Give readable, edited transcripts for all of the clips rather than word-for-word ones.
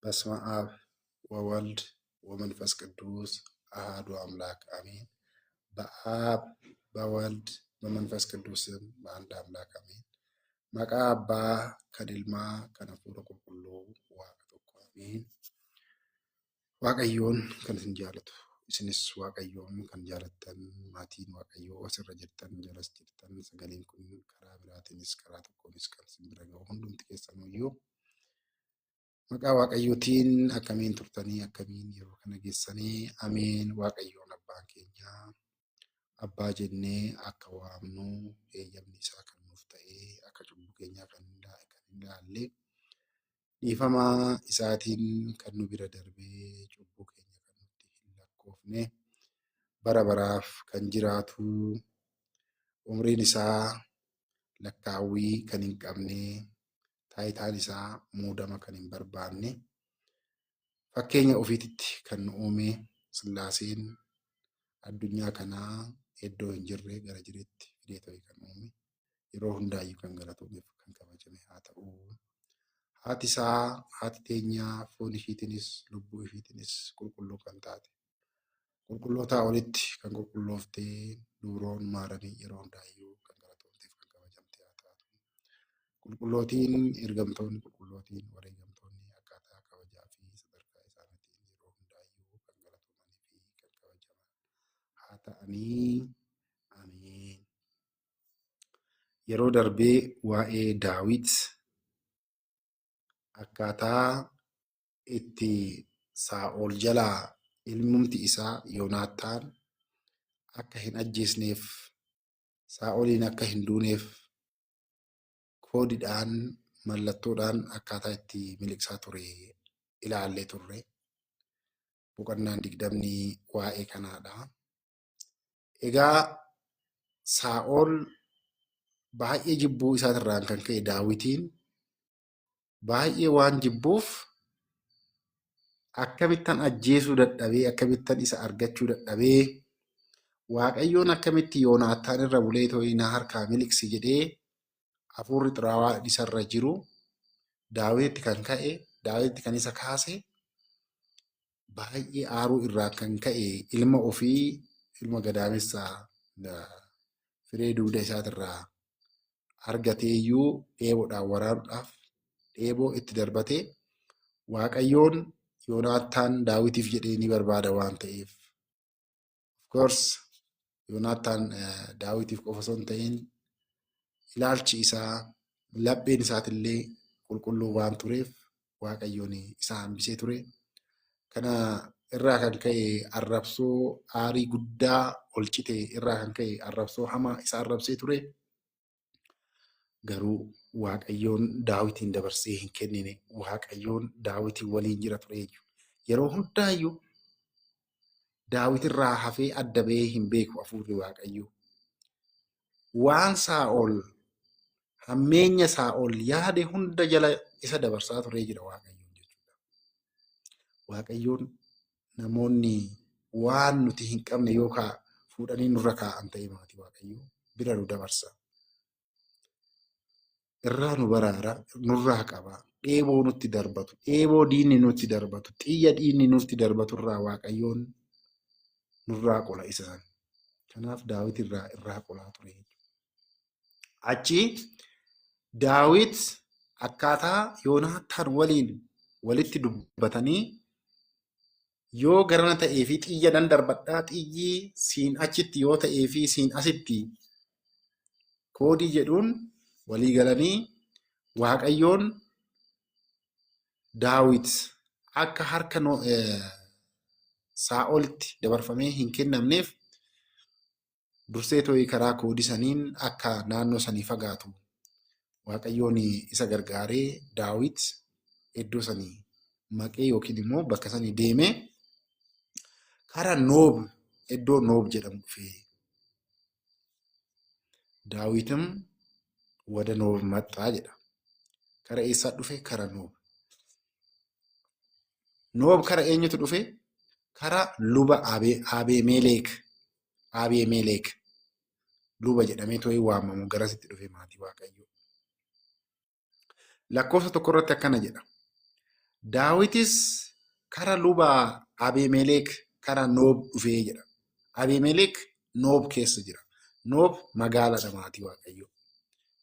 በስመ አብ ወወልድ ወመንፈስ ቅዱስ አሐዱ አምላክ አሜን። በአብ በወልድ በመንፈስ ቅዱስም በአንድ አምላክ አሜን። መቃ አባ ከድልማ ከነፉረ ቁልቁሉ ዋqa tokko አሜን። waaqayyoon kan isin jaalatu isinis waaqayyoon kan jaalattan maatiin waaqayyoo asirra jirtan jalas jirtan sagaleen kun karaa biraatiinis karaa tokkoonis kan isin bira ga'u hundumti keessaniyyuu maqaa waaqayyootiin akkamiin turtanii akkamiin yeroo kana geessanii ameen. Waaqayyoon abbaan keenya abbaa jennee akka waamnu eeyyamni isaa kan nuuf ta'ee akka cubbuu keenyaa kan hin ilaalle dhiifama isaatiin kan nu bira darbee cubbuu keenya kan nutti hin lakkoofne bara baraaf kan jiraatu umriin isaa lakkaawwii kan hin qabne taayitaan isaa muudama kan hin barbaanne fakkeenya ofiititti kan nu uume Sillaaseen addunyaa kanaa iddoo hin jirre gara jireetti fidee ta'e kan uume yeroo hundaayyuu kan galatuuf kan kabajame haa ta'u. Haati isaa haati teenyaa foon ishiitiinis lubbuu ishiitiinis qulqulluu kan taate qulqullootaa olitti kan qulqullooftee duuroon maaranii yeroo hundaayyuu kan galatoomteef kan kabajamte haa taatu. Qulqullootiin ergamtoonni qulqullootiin wareegamtoonni akkaataa kabajaa fi sadarkaa isaaniitiin yeroo hundaayyuu kan galatamanii fi kan kabajaman haa ta'anii ameen. Yeroo darbee waa'ee Daawit akkaataa itti Saa'ol jalaa ilmumti isaa Yoonaataan akka hin ajjeesneef Saa'oliin akka hin duuneef koodiidhaan mallattoodhaan akkaataa itti miliqsaa ture ilaallee turre. Boqonnaan 20 waa'ee kanaadha. Egaa Saa'ol baay'ee jibbuu isaatirraan kan ka'e Daawitiin baay'ee waan jibbuuf akkamittan ajjeesuu dadhabee akkamittan isa argachuu dadhabee Waaqayyoon akkamitti Yoonaataan irra bulee too'ii na harkaa miliqsi jedhee hafuurri xuraawaa isarra jiru Daawititti kan ka'e Daawititti kan isa kaase baay'ee aaruu irraa kan ka'e ilma ofii ilma gadaamessaa firee dugda isaatirraa argateeyyuu dheeboodhaan waraanuudhaaf dheeboo itti darbatee Waaqayyoon Yoonaataan Daawitiif jedhee ni barbaada waan ta'eef of course Yoonaataan Daawitiif qofa osoo hin ta'in ilaalchi isaa lapheen isaatillee qulqulluu waan tureef Waaqayyoon isa hambisee ture. Kana irraa kan ka'e arrabsoo aarii guddaa ol cite irraa kan ka'e arrabsoo hamaa isa arrabsee ture. Garuu Waaqayyoon Daawitiin dabarsee hin kennine. Waaqayyoon Daawitiin waliin jira ture. Yeroo hundaayyuu Daawitirraa hafee adda ba'ee hin beeku hafuurri Waaqayyoo. Waan Saa'ol hammeenya Saa'ol yaade hunda jala isa dabarsaa turee jira Waaqayyoon jechuudha. Waaqayyoon namoonni waan nuti hin qabne yookaan fuudhanii nurra kaa'an ta'e maatii Waaqayyoo bira nu dabarsa. Irraa nu baraara, nurraa qaba. Dheeboo nutti darbatu, dheeboo diinni nutti darbatu, xiyya diinni nutti darbatu irraa Waaqayyoon nurraa qola isaan. Kanaaf Daawit irraa qolaa ture. Achi Daawit akkaataa Yoonaataan waliin walitti dubbatanii yoo garana ta'ee fi xiyya nan darbadhaa xiyyi siin achitti yoo ta'ee fi siin asitti koodii jedhuun walii galanii Waaqayyoon Daawit akka harka Saa'olitti dabarfamee hin kennamneef dursee too'ii karaa koodisaniin akka naannoo sanii fagaatu Waaqayyoon isa gargaaree Daawit iddoo sanii maqee yookiin immoo bakka sanii deemee karaa Noob iddoo Noob jedhamu dhufee Daawitim wada Noob maxxaa jedha. Kara eessaa dhufe? Kara Noob. Noob kara eenyutu dhufe? Kara luba Abeemelek luba jedhamee too'ii waamamu garasitti dhufe maatii Waaqayyoo. Lakkoofsa tokko irratti akkana jedha. Daawitis kara luba Abiimelek kara Noob dhufee jedha. Abiimelek Noob keessa jira. Noob magaalaadha maatii Waaqayyoo.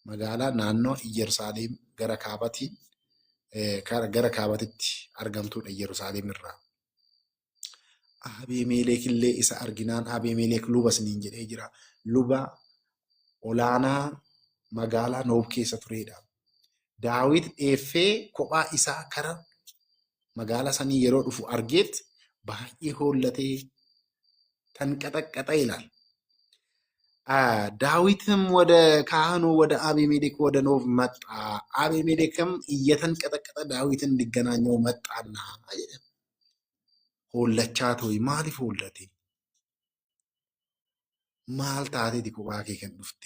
Magaalaa naannoo Yerusaalem gara kaabatiin gara kaabatitti argamtudha Yerusaalem irraa. Abiimelek illee isa arginaan Abiimelek luba isiniin jedhee jira. Luba olaanaa magaalaa Noob keessa turedha. Daawit dheeffee kophaa isaa kara magaalaa sanii yeroo dhufu argeet baay'ee hoollatee tanqaxaqqaxa ይላል። ዳዊትም ወደ ካህኑ ወደ አቢሜሌክ ወደ ኖብ መጣ። አቢሜሌክም እየተንቀጠቀጠ ዳዊትን እንዲገናኘው መጣና ሆለቻት ወይ ማሊፍ ሆለቴ ማል ታቴቲ ኮባኬ ከን ዱፍቴ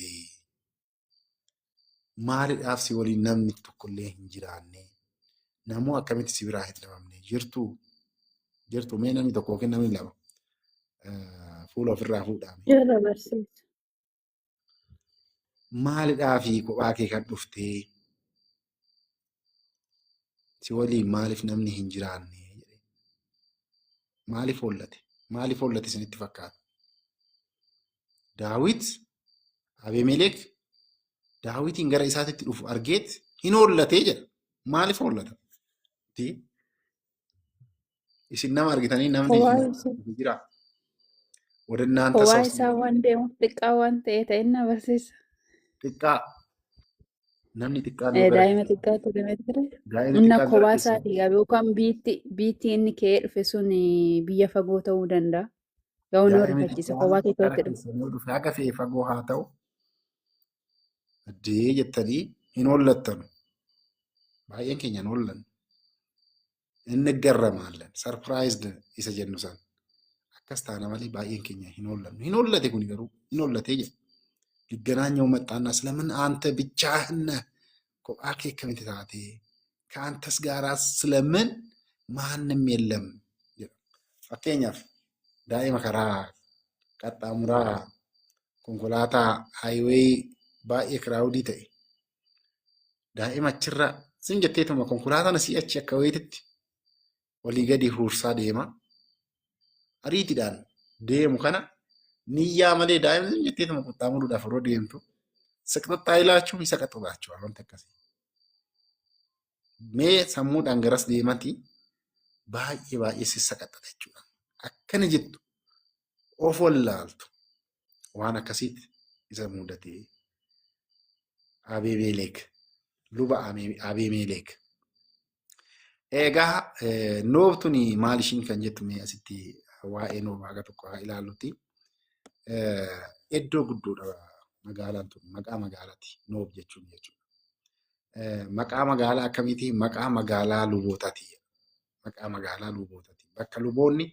ማሊዳፍ ሲወሊ ነምኒ tokkollee hin jiraanne namuu akkamitti si biraa hin dhabamne jirtu mee namni tokko yookiin namni lama fuula ofirraa fuudhaame. Jara barsiisa. Maalidhaafi kophaa kee kan dhuftee si waliin maaliif namni hin jiraanne jedhee maaliif hollate isinitti fakkaata? Daawit Abiimelek Daawitiin gara isaatitti dhufu argeet hin hollatee jedha. Maaliif hollata? Isin nama argitanii namni jira. Wadaannaan Kophaa isaa waan deemuuf xiqqaa waan ta'e ta'inna barsiisa. xiqqaa namni xiqqaan Daa'ima xiqqaatu deemee ture. Inna kophaa isaati yookaan biitti inni ka'ee dhufe sun biyya fagoo ta'uu danda'a. Yoo nu rifachiisa kophaa keessatti dhufe. Akka fe'ee fagoo haa ta'u addee jettanii hin hollattan. Baay'een keenya hin hollanne. Inni garramaallan sarpiraayizd isa jennu san akkas taana malee baay'een keenya hin hollannu. Hin hollate kun garuu hin hollatee jedha. Ligganaanyoo maxxaannaa ስለምን አንተ ብቻህን kophaa kee akkamitti taate ከአንተስ ጋራስ ስለምን ማንም የለም jedha. Fakkeenyaaf daa'ima karaa qaxxaamuraa konkolaataa haayiweey baay'ee kiraawudii ta'e daa'ima achirra sin jetteetuma konkolaataan asii achi akka wayiititti walii gadi huursaa deema. Ariitiidhaan deemu kana niyyaa malee daa'imni sin jetteetuma qaxxaamuruudhaaf yeroo deemtu siqxaxxaa ilaachuun isa qaxxaachuudha wanta akkasii. Mee sammuudhaan garas deemati baay'ee sissa qaxxata jechuudha. Akkana jettu of wallaaltu waan akkasiitti isa mudatee Abiimelek luba Abiimelek. Egaa noobtuni maal ishiin kan jettu mee asitti waa'ee noobaa akka tokko haa ilaallutti. Iddoo guddoodha magaalaan tun maqaa magaalaati noob jechuun jechuudha. Maqaa magaalaa akkamiiti? Maqaa magaalaa lubootaati. Maqaa magaalaa lubootaati. Bakka luboonni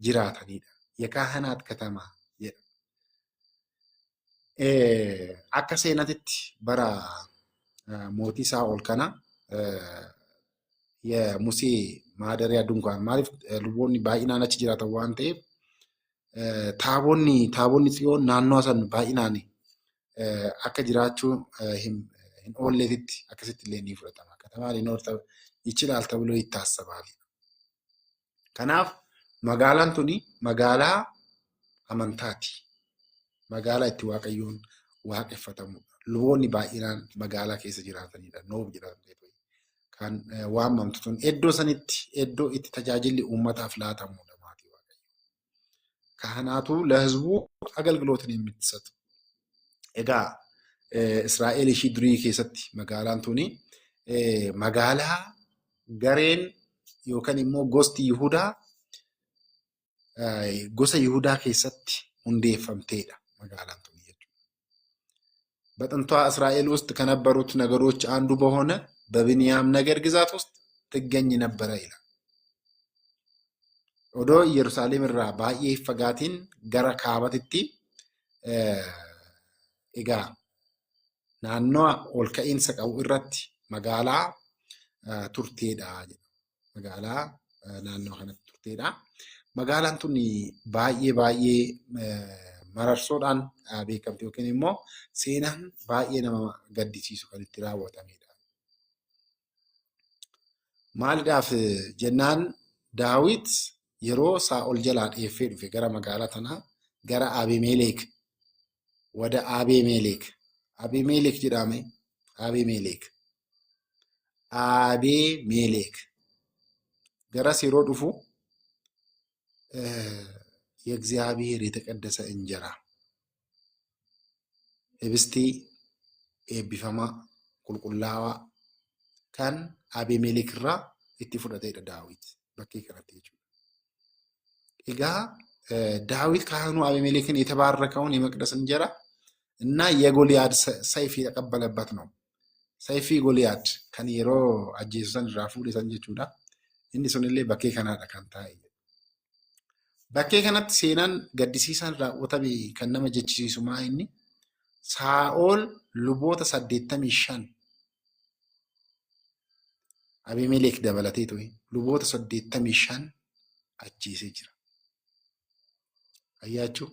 jiraatanidha. Yekaahanaat katamaa jedha. Akka seenatitti bara mootii Saa'ol kana Musee maadariyaa dunkaan maaliif luboonni baay'inaan achi jiraatan waan ta'eef taabonni xiyoon naannoo san baay'inaan akka jiraachuu hin oolleetitti akkasitti illee ni fudhatama. Katamaa ሊኖር ይችላል ተብሎ ይታሰባል. Kanaaf magaalaan tuni magaalaa amantaati. Magaalaa itti Waaqayyoon waaqeffatamudha. Luboonni baay'inaan magaalaa keessa jiraatanidha. Noob jedhamte kan waamamtu tun iddoo sanitti iddoo itti tajaajilli uummataaf laatamudha maatii Waaqayyoo. Kaahanaatu ለህዝቡ አገልግሎትን የምትሰጥ egaa Israa'el ishii durii keessatti magaalaan tuni magaalaa gareen yookaan immoo gosti Yihudaa gosa Yihudaa keessatti hundeeffamteedha magaalaan tuni jechuudha. በጥንቷ እስራኤል ውስጥ ከነበሩት ነገሮች አንዱ በሆነ በብንያም ነገድ ግዛት ውስጥ ትገኝ ነበረ ይላል። ኦዶ ኢየሩሳሌም irraa baay'ee fagaatiin gara kaabatitti egaa naannoo ol ka'iinsa qabu irratti magaalaa turteedha jedha. Magaalaa naannoo kanatti turteedha. Magaalaan tun baay'ee mararsoodhaan beekamte yookiin immoo seenaan baay'ee nama gaddisiisu kan itti raawwatamedha. Maaliidhaaf jennaan Daawit yeroo Saa'ol jalaa dheeffee dhufe gara magaalaa tanaa gara Abiimelek wada Abiimelek jedhame Abiimelek garas yeroo dhufu የእግዚአብሔር የተቀደሰ እንጀራ ህብስቲ ኤቢፈማ ቁልቁላዋ kan Abiimelek irraa itti fudhatedha Daawit bakkee kanatti jechuudha. Egaa ዳዊት ካህኑ አቤሜሌክን የተባረከውን የመቅደስ እንጀራ እና የጎልያድ ሰይፍ የተቀበለበት ነው። ሰይፊ ጎልያድ kan yeroo ajjeesusan irraa fuudhisan jechuudha. Inni sunillee bakkee kanaadha kan taa'e. Bakkee kanatti seenaan gaddisiisaan raawwatame kan nama jechisiisu maa inni Saa'ol luboota 85 Abiimelek dabalatee ture luboota 85 ajjeesee jira. Ayyaachuu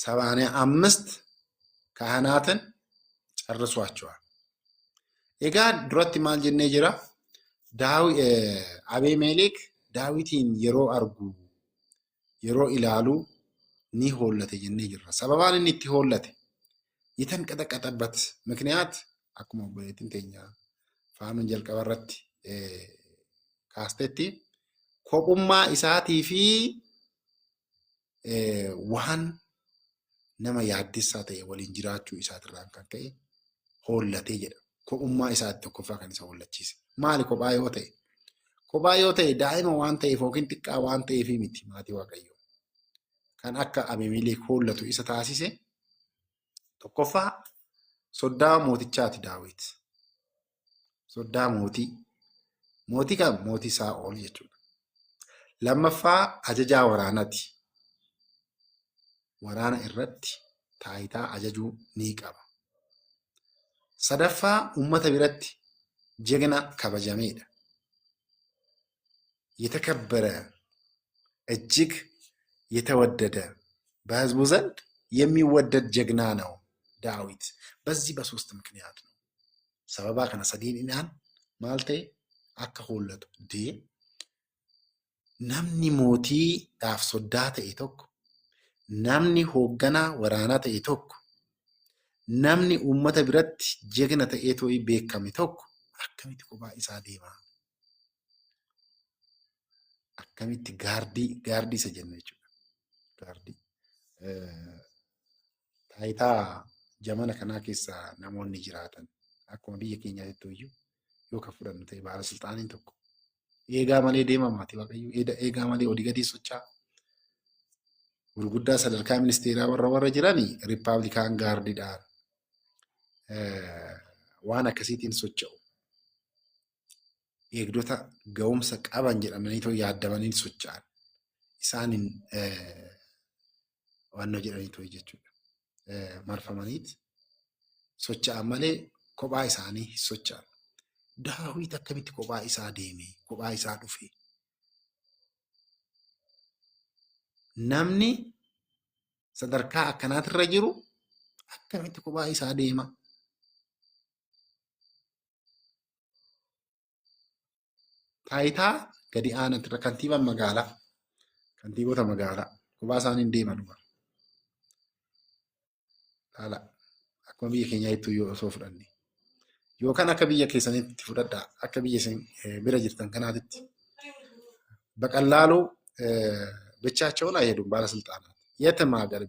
75 ካህናትን ጨርሷቸዋል። Egaa duratti maal jennee jira? Abiimelek Daawitiin yeroo argu yeroo ilaalu ni hollate jennee jirra. Sababaan inni itti hollate የተንቀጠቀጠበት ምክንያት akkuma obboleettiin keenya faanuun jalqaba irratti kaastetti kophummaa isaatii fi waan nama yaaddessaa ta'e waliin jiraachuu isaatirraan kan ka'e hollatee jedha. Kophummaa isaatti tokkoffaa kan isa hollachiise. Maali kophaa yoo ta'e? Kophaa yoo ta'e daa'ima waan ta'eef yookiin xiqqaa waan ta'eef miti maatii Waaqayyoo. Kan akka Abiimelek hollatu isa taasise tokkoffaa soddaa mootichaati Daawit. Soddaa mootii kan mootii Saa'ol jechuudha. Lammaffaa ajajaa waraanaati. Waraana irratti taayitaa ajajuu ni qaba. Sadaffaa uummata biratti jegna kabajameedha. የተከበረ እጅግ የተወደደ በሕዝቡ ዘንድ የሚወደድ ጀግና ነው ዳዊት። በዚህ በሶስት ምክንያት ነው። ሰበባ ከነ ሰዲን ማልቴ አከ ሆለቱ ዲ namni mootiidhaaf soddaa ta'e tokko, namni hoogganaa waraanaa ta'e tokko, namni uummata biratti jegna ta'ee too'i beekame tokko akkamitti kophaa isaa deemaa? Akkamitti gaardii isa jenna jechuudha. Gaardii. Taayitaa jamana kanaa keessa namoonni jiraatan akkuma biyya keenyaatti iyyuu yoo kan fudhannu ta'e baalasilxaaniin tokko eegaa malee deema maatii Waaqayyoo eegaa malee olii gadi socho'a. Gurguddaa sadarkaa ministeeraa warra jiranii riippaabilikaan gaardiidhaan waan akkasiitiin socho'u. Eegdota ga'umsa qaban jedhamanii too yaaddamanii socho'an. Isaanin waan jedhanii too jechuudha. Marfamaniit socho'an malee kophaa isaanii socho'an. Daawit akkamitti kophaa isaa deeme, kophaa isaa dhufe. Namni sadarkaa akkanaatirra jiru akkamitti kophaa isaa deema? Taayitaa gadi aanaatirra kantiibota magaalaa kophaa isaaniin deeman dhufa. Haala akkuma biyya keenyaa itti osoo fudhanne yookaan akka biyya keessanitti fudhadhaa akka biyya isin bira jirtan kanaatitti baqallaaluu bichaachawwan ayyaduun baalasilxaanaati. Yeetama agar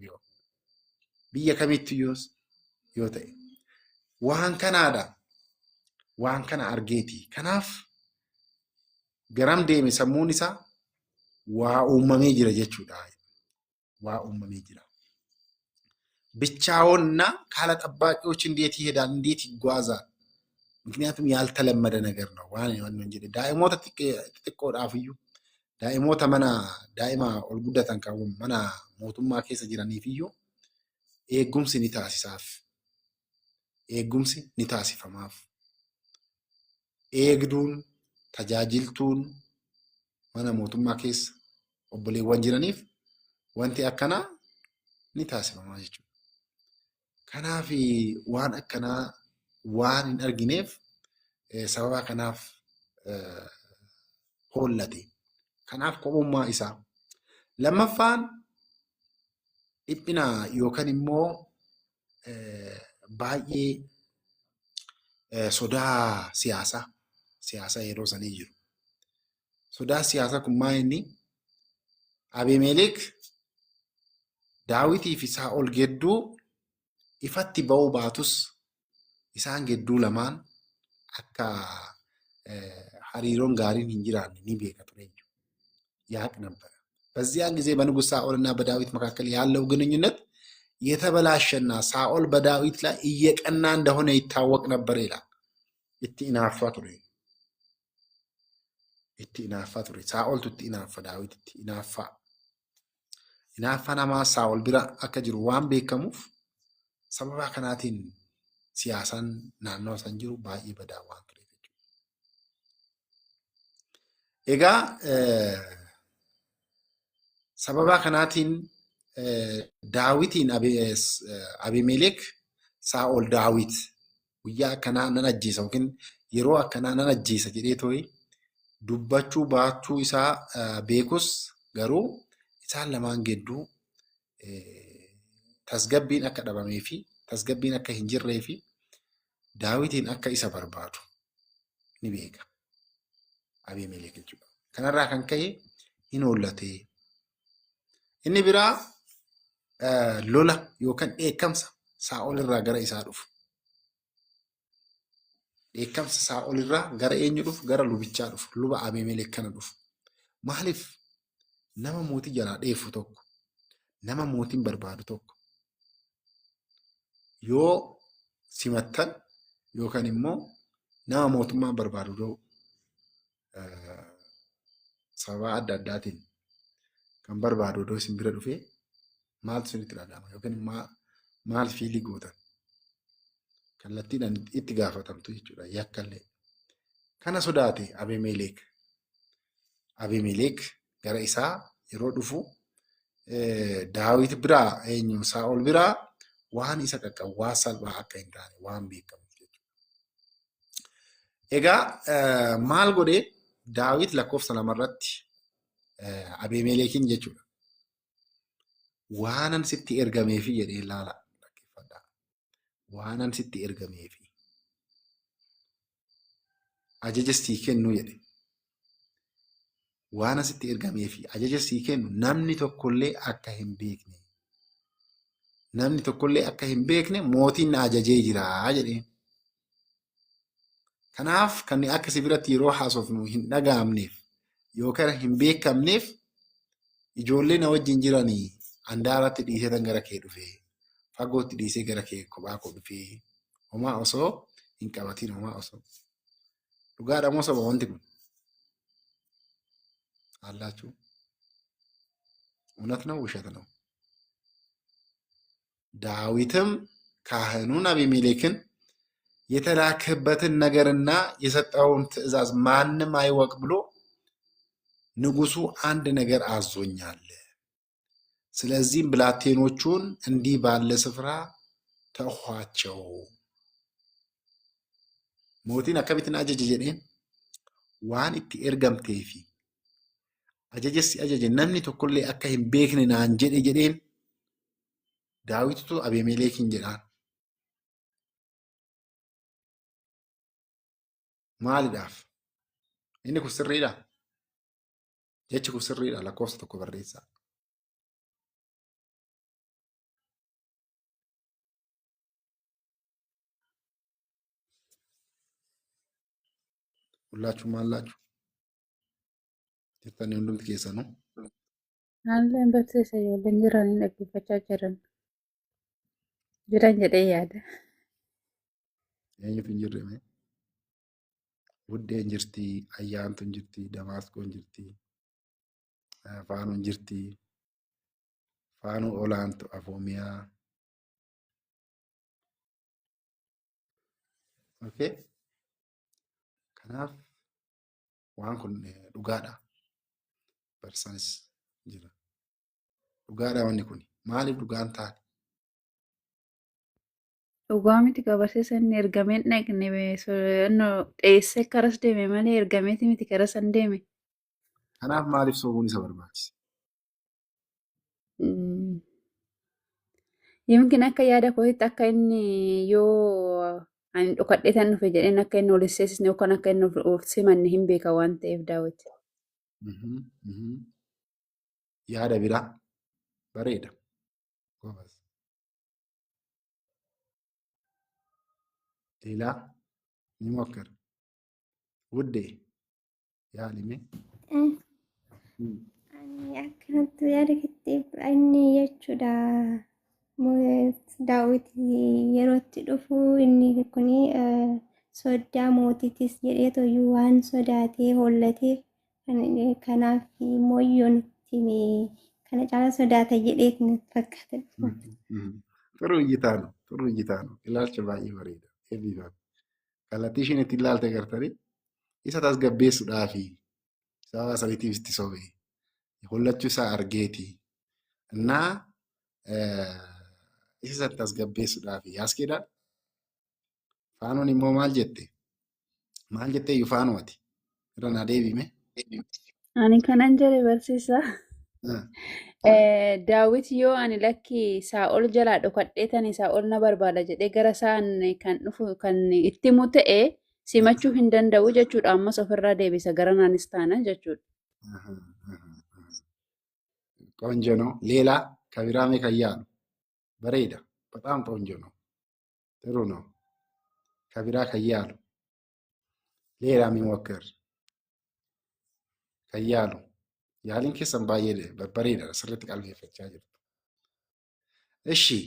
biyya kamitti yoo ta'e waan kanaadha. Waan kana argeeti. Kanaaf garam deeme sammuun isaa waa uumamee jira jechuudha. Waa uumamee jira. ብቻውንና ካለ ጠባቂዎች እንዴት ይሄዳል? እንዴት ይጓዛል? ምክንያቱም ያልተለመደ ነገር ነው። ዋን እንጂ ዳይሞታ ጥቆዳፍዩ ዳይሞታ መና ዳይማ ኦልጉዳታን ካው መና ሞቱማ ኬሰ ጅራኒፍዩ ኤጉምሲ ኒታሲፈማፍ ኤግዱን ተጃጅልቱን መና ሞቱማ ኬስ ኦቦሌዋን ጅራኒፍ ወንቲ አከና ኒታሲፈማ ጀቹ kanaaf waan akkanaa waan hin argineef sababa kanaaf hollate. Kanaaf kophummaa isaa. Lammaffaan dhiphina yookaan immoo baay'ee sodaa siyaasaa yeroo sanii jiru. Sodaa siyaasaa kun maal inni? Abiimelek Daawitii fi Saa'ol gidduu ifatti ba'uu baatus isaan gidduu lamaan akka hariiroon gaariin hin jiraanne ni beeka ture ያውቅ ነበር። በዚያን ጊዜ በንጉሥ ሳኦልና በዳዊት መካከል ያለው ግንኙነት የተበላሸና ሳኦል በዳዊት ላይ እየቀና እንደሆነ ይታወቅ ነበር ይላል። ኢናፋ ቱሬ ሳኦል ኢናፋ ዳዊት ኢናፋ ነማ ሳኦል ቢራ akka jiru waan beekamuuf sababa kanaatiin siyaasaan naannoo san jiru baay'ee badaa waan ture jechuudha. Egaa sababa kanaatiin Daawitiin Abiimelek Saa'ol Daawit guyyaa akkanaa nan ajjeesa yookiin yeroo akkanaa nan ajjeesa jedhee too'i dubbachuu baachuu isaa beekus garuu isaan lamaan gidduu tasgabbiin akka dhabamee fi tasgabbiin akka hin jirree fi Daawitiin akka isa barbaadu ni beeka Abiimelek jechuudha. Kanarraa kan ka'e hin hollate. Inni biraa lola yookaan dheekkamsa Saa'ol irraa gara isaa dhufu. Dheekkamsa Saa'ol irraa gara eenyu dhufu? Gara lubichaa dhufu. Luba Abiimelek kana dhufu. Maaliif nama mootii jalaa dheefu tokko, nama mootiin barbaadu tokko yoo simattan yookaan immoo nama mootummaa barbaadu sababa adda addaatiin kan barbaadu odoo isin bira dhufee maaltu isinitti dhagahama yookaan maal fiilii gootan kallattiidhaan itti gaafatamtu jechuudha yakkallee. Kana sodaate Abiimelek gara isaa yeroo dhufu Daawit biraa eenyu Saa'ol biraa waan isa qaqqabu waan salphaa akka hin taane waan beekamuuf jechuudha. Egaa maal godhee Daawit lakkoofsa lamarratti Abiimelekin jechuudha. Waanan sitti ergameefi jedhee ilaala dhaggeeffadhaa. Waanan sitti ergameefi ajaja sii kennu jedhe. Waanan sitti ergameefi ajaja sii kennu namni tokkollee akka hin beekne. Namni tokkollee akka hin beekne mootiin na ajajee jira jedheen. Kanaaf kan akka si biratti yeroo haasofnu hin dhaga'amneef yookaan hin beekamneef ijoollee na wajjin jiranii handaaratti dhiisee gara kee dhufee fagootti dhiisee gara kee kophaa koo dhufee homaa osoo hin qabatiin homaa osoo dhugaadha moo soba wanti kun አላችሁ እውነት ነው ውሸት ነው? ዳዊትም ካህኑን አቢሜሌክን የተላከበትን ነገርና የሰጠውን ትእዛዝ ማንም አይወቅ ብሎ ንጉሱ አንድ ነገር አዞኛል። ስለዚህም ብላቴኖቹን እንዲህ ባለ ስፍራ ተውኋቸው። ሞቲን አከቢትን አጀጀ ጀዴን ዋን ኢtti ergamteefi ajajessi ajaje namni tokkollee akka hin beekne naan jedheen Daawititu Abiimelekin jedhaan. Maaliidhaaf? Inni kun sirriidha? Jechi kun sirriidha? Lakkoofsa tokko barreessaa. Hullaachuu maallaachuu? Jettanii hundumti keessanuu? Haalleen barsiisa ijoolleen jiranii dhaggeeffachaa jiran jedhee yaada. Eenyutu hin jirre mee? Buddeen jirti, Ayyaantuun jirti, Damaasqoon jirti, Faanuun jirti, Faanuu Olaantu, Afoomiyaa. Okay. Kanaaf waan kun dhugaadha. Barsaanis jira. Dhugaadha wanni kun. Maaliif dhugaan taane? Dhugaa miti barsiisaan inni ergamee hin dhaqne dheessee karas deeme malee ergameeti miti karas hin deeme. Kanaaf maaliif sobuun isa barbaachise? Yookiin akka yaada kootitti akka inni yoo ani dhokadhee tan dhufe jedheen akka inni ol seessisne yookaan akka inni ol simanne hin beeka waan ta'eef daawwiti. Yaada biraa bareeda. ሌላ እንሞክር ውዴ ያልሜ akkanatti yaada keetti inni jechuudha. Daawwitii yeroo itti dhufu inni kun sodaa mootiitis jedhee toyyuu waan sodaatee hollateef kanaaf mooyyoon itti kana caala sodaata jedhee natti fakkaata. ጥሩ እይታ ነው። ጥሩ እይታ ነው። ilaalcha baay'ee bareeda. Eebbifaam. Kallattii isheen itti ilaalte gartanii isa tasgabbeessuudhaafi sababa saniitiif itti sobee hollachuu isaa argeeti. Innaa isa san tasgabbeessuudhaafi yaaskeedhaan faanoon immoo maal jette? Maal jettee iyyuu faanumati? Irra naa deebime? Ani kanan jedhe barsiisaa. Daawwit yoo ani lakki Saa'ol jalaa dhokadhee tani Saa'ol na barbaada jedhee gara isaan kan dhufu kan itti himu ta'e simachuu hin danda'u jechuudha. Ammas ofirraa deebisa gara naanis taana jechuudha. ቆንጆ ነው። ሌላ ከቢራሜ ከያሉ በሬዳ በጣም ቆንጆ ነው። ጥሩ ነው። ከቢራ ከያሉ ሌላ የሚሞክር ከያሉ ያሊን keessan baay'ee babbareeda sirriitti qalbeeffachaa jirtu. Ishi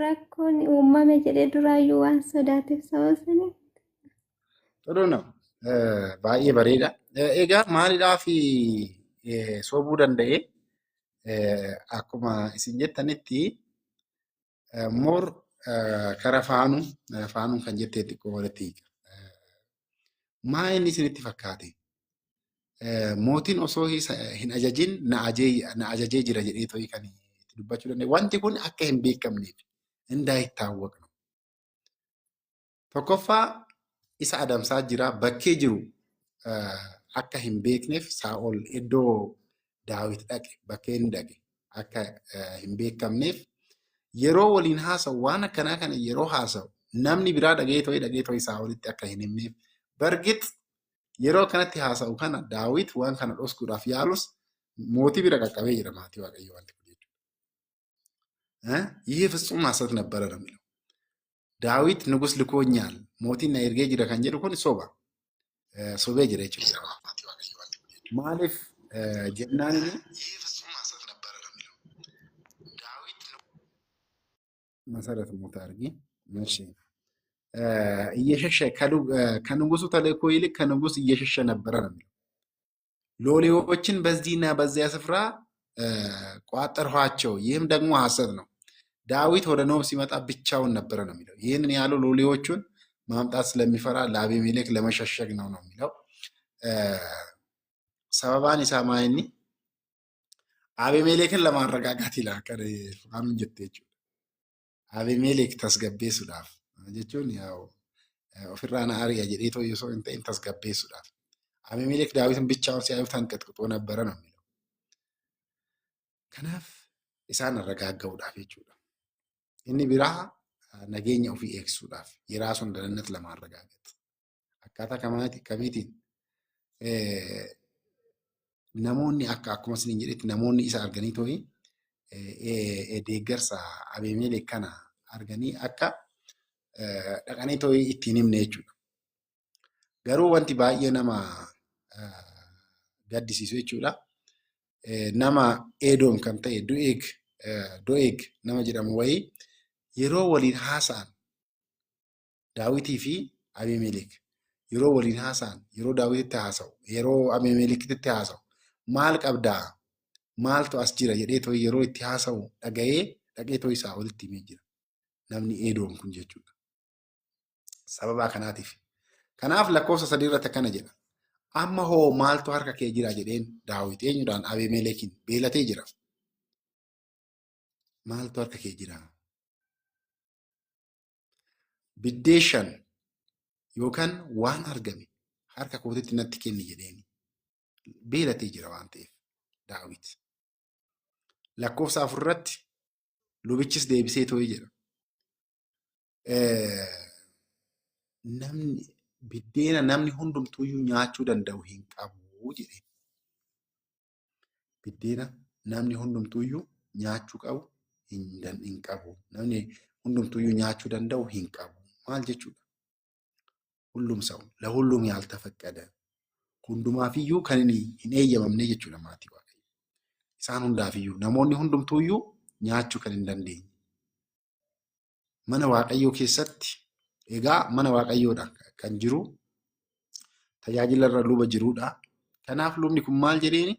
rakkoon uumame jedhee duraayyuu waan sodaateef sababa sanii. ጥሩ ነው። baay'ee bareeda. Egaa maaliidhaaf sobuu danda'e akkuma isin jettanitti moor kara faanuun kan jettee xiqqoo walitti hiika. Maa inni isinitti fakkaate? Mootiin osoo hin ajajin na ajajee jira jedhee to'ii kan itti dubbachuu danda'e. Wanti kun akka hin beekamneef hundaa itti hawwaqnu. Tokkoffaa isa adamsaa jira bakkee jiru akka hin beekneef Saa'ol iddoo Daawit dhaqe bakkee inni dhaqe akka hin beekamneef yeroo waliin haasa'u waan akkanaa kana yeroo haasa'u namni biraa dhagee to'ii Saa'olitti akka hin himneef bargit yeroo kanatti haasa'u kana Daawit waan kana dhoskuudhaaf yaalus mootii bira qaqqabee jira maatii Waaqayyoo wanti kun jechuudha. ይህ ፍጹም ሐሰት ነበረ ነው የሚለው ዳዊት ንጉስ ልኮኛል ሞቲን ና ኤርጌ ጅራ kan jedhu kun sobee jira jechuudha. Maaliif jennaan መሰረት ሞት አድርጊ እሺ እየሸሸ ከንጉሱ ተልእኮ ይልቅ ከንጉስ እየሸሸ ነበረ ነው የሚለው። ሎሌዎችን በዚህና በዚያ ስፍራ ቋጠርኋቸው፣ ይህም ደግሞ ሐሰት ነው። ዳዊት ወደ ኖብ ሲመጣ ብቻውን ነበረ ነው የሚለው። ይህንን ያለው ሎሌዎቹን ማምጣት ስለሚፈራ ለአቤሜሌክ ለመሸሸግ ነው የሚለው። ሰበባን ኢሳማይኒ አቤሜሌክን ለማረጋጋት ይላል ፋኑን ጀቴ አቤሜሌክ tasgabbeessuudhaaf jechuun ofirraa na ari'a jedhee too osoo hin ta'in tasgabbeessuudhaaf. Abimelek Daawitin bichaa'uun si'aayuu tanqaxqixoo nabbara ነው የሚለው. Kanaaf isaan arragaaggaa'uudhaaf jechuudha. Inni biraa nageenya ofii eegsuudhaaf የራሱን ደህንነት ለማረጋገጥ akkaataa kamiitiin namoonni akkuma isin jedhetti namoonni isa arganii too'i deeggarsa Abimelek kana arganii akka dhaqanii too'i ittiin himne jechuudha. Garuu wanti baay'ee nama gaddisiisu jechuudha. Nama Edoom kan ta'e Do'eeg nama jedhamu wayii yeroo waliin haasa'an Daawitii fi Abimelek yeroo waliin haasa'an yeroo Daawititti haasa'u yeroo Abimelekitti haasa'u maal qabdaa maaltu as jira jedhee too'i yeroo itti haasa'u dhaga'ee dhaqee too'i isaa walitti himee jira namni Edoom kun jechuudha. Sababa kanaatiif. Kanaaf lakkoofsa 3 irratti akkana jedha. Amma hoo maaltu harka kee jira jedheen Daawit eenyudhaan Abimelekin beelatee jira. maaltu harka kee jira? Biddeen 5 yookaan waan argame harka kootitti natti kenni jedheeni beelatee jira waan ta'eef Daawit. Lakkoofsa 4 irratti lubichis deebisee too'ee jedha. Biddeena namni hundumtuuyyuu nyaachuu danda'u hin qabu jedhee. Biddeena namni hundumtuuyyuu nyaachuu qabu hin qabu. Namni hundumtuuyyuu nyaachuu danda'u hin qabu. Maal jechuudha? Hullum ሰው ለሁሉም ያልተፈቀደ hundumaafiyyuu kan hin eeyyamamne jechuudha maatii Waaqayyo. Isaan hundaafiyyuu namoonni hundumtuuyyuu nyaachuu kan hin dandeenye. Mana Waaqayyoo keessatti egaa mana Waaqayyoodha kan jiru tajaajila irra luba jiruudha. Kanaaf lubni kun maal jedheeni?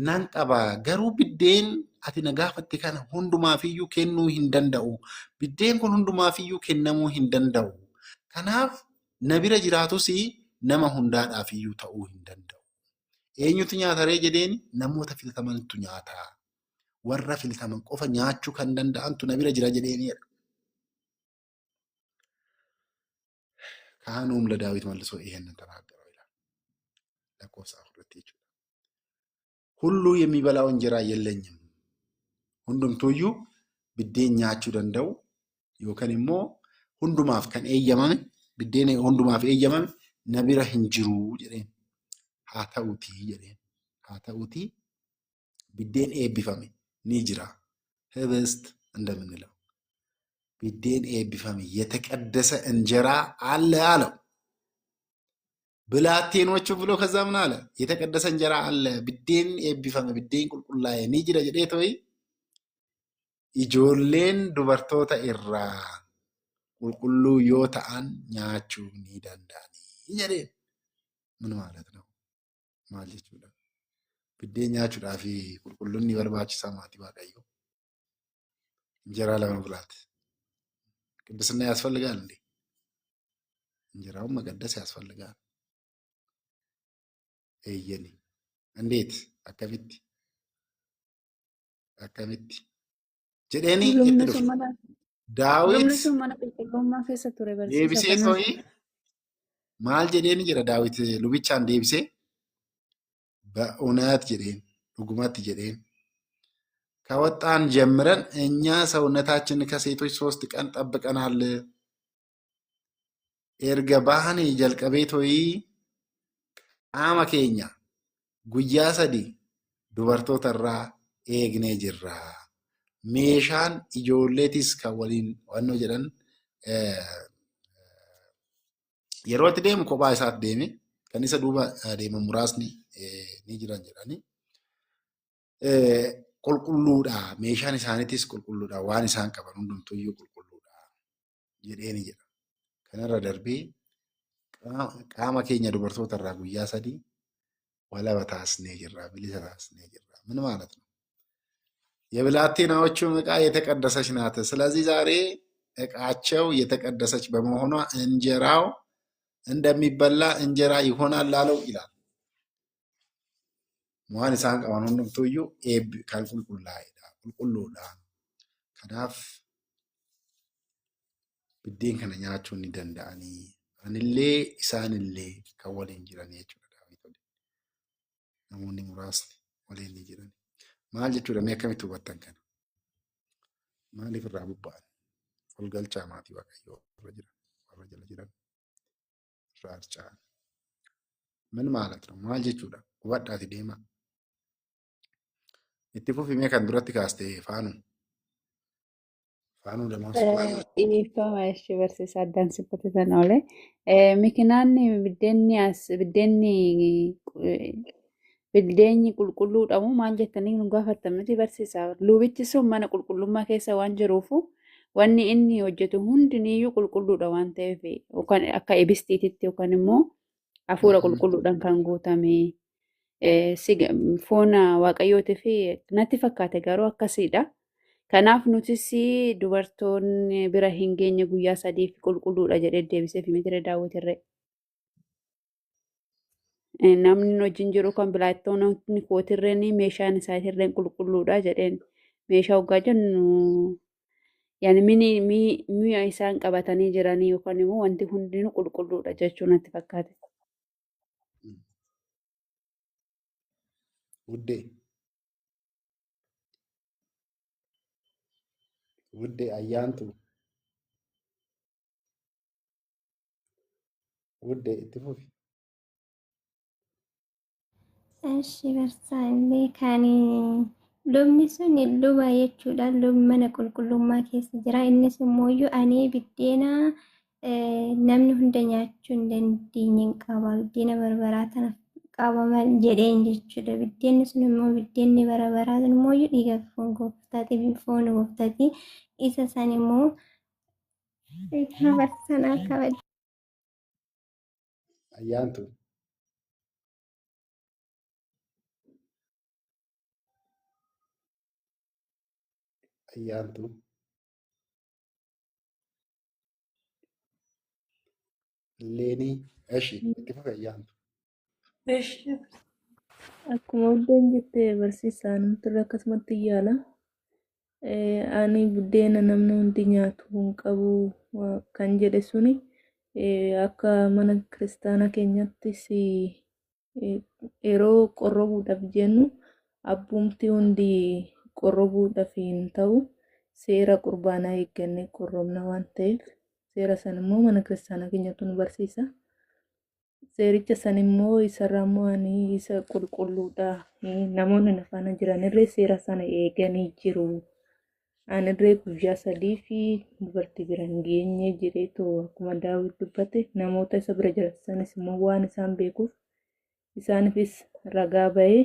Nan qaba garuu biddeen ati na gaafatte kana hundumaafiyyuu kennuu hin danda'u. Biddeen kun hundumaafiyyuu kennamuu hin danda'u. Kanaaf na bira jiraatus nama hundaadhaafiyyuu ta'uu hin danda'u. Eenyutu nyaataree jedheeni? Namoota filatamantu nyaata. Warra filataman qofa nyaachuu kan danda'antu na bira jira jedheeniidha. ካህኑም ለዳዊት መልሶ ይሄንን ተናገረው ይላል። ለቆሳ ሁለት ይችላል ሁሉ የሚበላው እንጀራ የለኝም ሁንዱምቱዩ ብዴን ኛቹ ደንደው ዮከንሞ ሁንዱማፍ ከን ኤየመም ብዴን ሁንዱማፍ ኤየመም ነቢረ ህንጅሩ ጀዴን ሃታኡቲ ብዴን ኤቢፈሜ ኒጅራ ህብስት እንደምንለው ብዴን ኤቢፈሜ የተቀደሰ እንጀራ አለ አለው። ብላቴኖቹ ብሎ ከዛ ምን አለ? የተቀደሰ እንጀራ አለ ብዴን ኤቢፈሜ ብዴን ቁልቁላዬ ኒጅራ ጀዴቶይ ijoolleen dubartoota irraa qulqulluu yoo ta'an nyaachuu ni danda'anii jedheen. ምን ማለት ነው? maal jechuudha? Biddeen nyaachuudhaaf qulqulluun ni barbaachisaa maatii Waaqayyoo. እንጀራ ለመብላት ቅድስና ያስፈልጋል እንዴ? እንጀራውን መቀደስ ያስፈልጋል። እየኔ እንዴት akkamitti jedheeni itti dhufe. Daawit deebisee too'i maal jedheeni jedha Daawit lubichaan deebisee በእውነት jedheen dhugumatti jedheen ከወጣን ጀምረን እኛ ሰውነታችን ከሴቶች 3 ቀን ጠብቀናል። ኤርገ ባህኒ ጀልቀቤ ቶይ ቃማ ኬኛ ጉያ ሰዲ ዱበርቶተራ ኤግኔ ጅራ meeshaan ijoolleetis kan waliin wannoo jedhan yeroo itti deemu kophaa isaatti deeme kan isa duuba deeman muraasni ni jiran jedhani qulqulluudha. Meeshaan isaaniitis qulqulluudha. Waan isaan qaban hundumtuyyuu qulqulluudha jedheeni jedha. Kanarra darbee qaama keenya dubartoota irraa guyyaa 3 walaba taasisnee jirra, bilisa taasisnee jirra. ምን ማለት ነው? የብላቴናዎቹ ዕቃ የተቀደሰች ናት። ስለዚህ ዛሬ ዕቃቸው የተቀደሰች በመሆኗ እንጀራው እንደሚበላ እንጀራ ይሆናል አለው ይላል። waan isaan qaban hundumtuyyuu kan qulqulluudha. Kanaaf biddeen kana nyaachuu ni danda'anii anillee isaanillee kan waliin jiran jechuudha. Namoonni muraasni waliin ni jiran. Maal jechuudha? Mee akkamitti hubattan kana? Maaliif irraa bubba'an? Olgalchaa maatii Waaqayyoo warra jala jiran irraa harca'an. ምን ማለት ነው? maal jechuudha? Hubadhaati deema. Itti fufimee kan duratti kaaste faanuu damaas. Dhiifama ishee barsiisaa addaan sibbate sana oole. Mikinaanni biddeenni qulqulluudhamu maal jettanii nu gaafattamati barsiisaa. Lubichi sun mana qulqullummaa keessa waan jiruufu wanni inni hojjetu hundiniyyuu qulqulluudha waan ta'eef akka ebistiititti yookaan immoo hafuura qulqulluudhaan kan guutame foon waaqayyootii fi natti fakkaate garuu akkasiidha. Kanaaf nutis dubartoonni bira hin geenye guyyaa 3 qulqulluudha jedhee deebisee fi mitira daawwatirre. Namni wajjin jiru kan bilaattoonni kootirreen meeshaan isaatirreen qulqulluudha jedheen meeshaa hoggaa jennu yaani mi'a isaan qabatanii jiranii yookaan immoo wanti hundinuu qulqulluudha jechuu natti fakkaate. Wuddee ayyaantu wuddee itti fufi. Eshi barsiisaa kan lubni sun luba jechuudha. Lubni mana qulqullummaa keessa jira. Innis immoo ani biddeena namni hunda nyaachuu hin dandeenye qaba. Biddeena barbaraa tana qaba jedheen jechuudha. Biddeenni sun immoo biddeenni barbaraa sun immoo dhiiga foon gooftaati. Foon gooftaati. Isa san immoo barsiisaan kabaju. Ayyaantu. Ayyaantu. Leenii. Eshi itti fufi ayyaantu. Eshi akkuma oddeen jettee barsiisaan nuti akkasumatti yaala. Ani buddeena namni hundi nyaatu hin qabu kan jedhe suni akka mana kiristaanaa keenyattis yeroo qorrobuudhaaf jennu abbumti hundi qorrobuudhaaf hin ta'u seera qurbaanaa eeggannee qorrobna waan ta'eef seera san immoo mana kiristaanaa keenyatti nu barsiisa. Seericha san immoo isarraa immoo ani isa qulqulluudha. Namoonni na faana jiranirree seera sana eeganii jiru. Anirree guyyaa 3 fi dubartii bira hin geenye jedheetoo akkuma Daawit dubbate namoota isa bira jiran sanis immoo waan isaan beekuuf isaaniifis ragaa ba'ee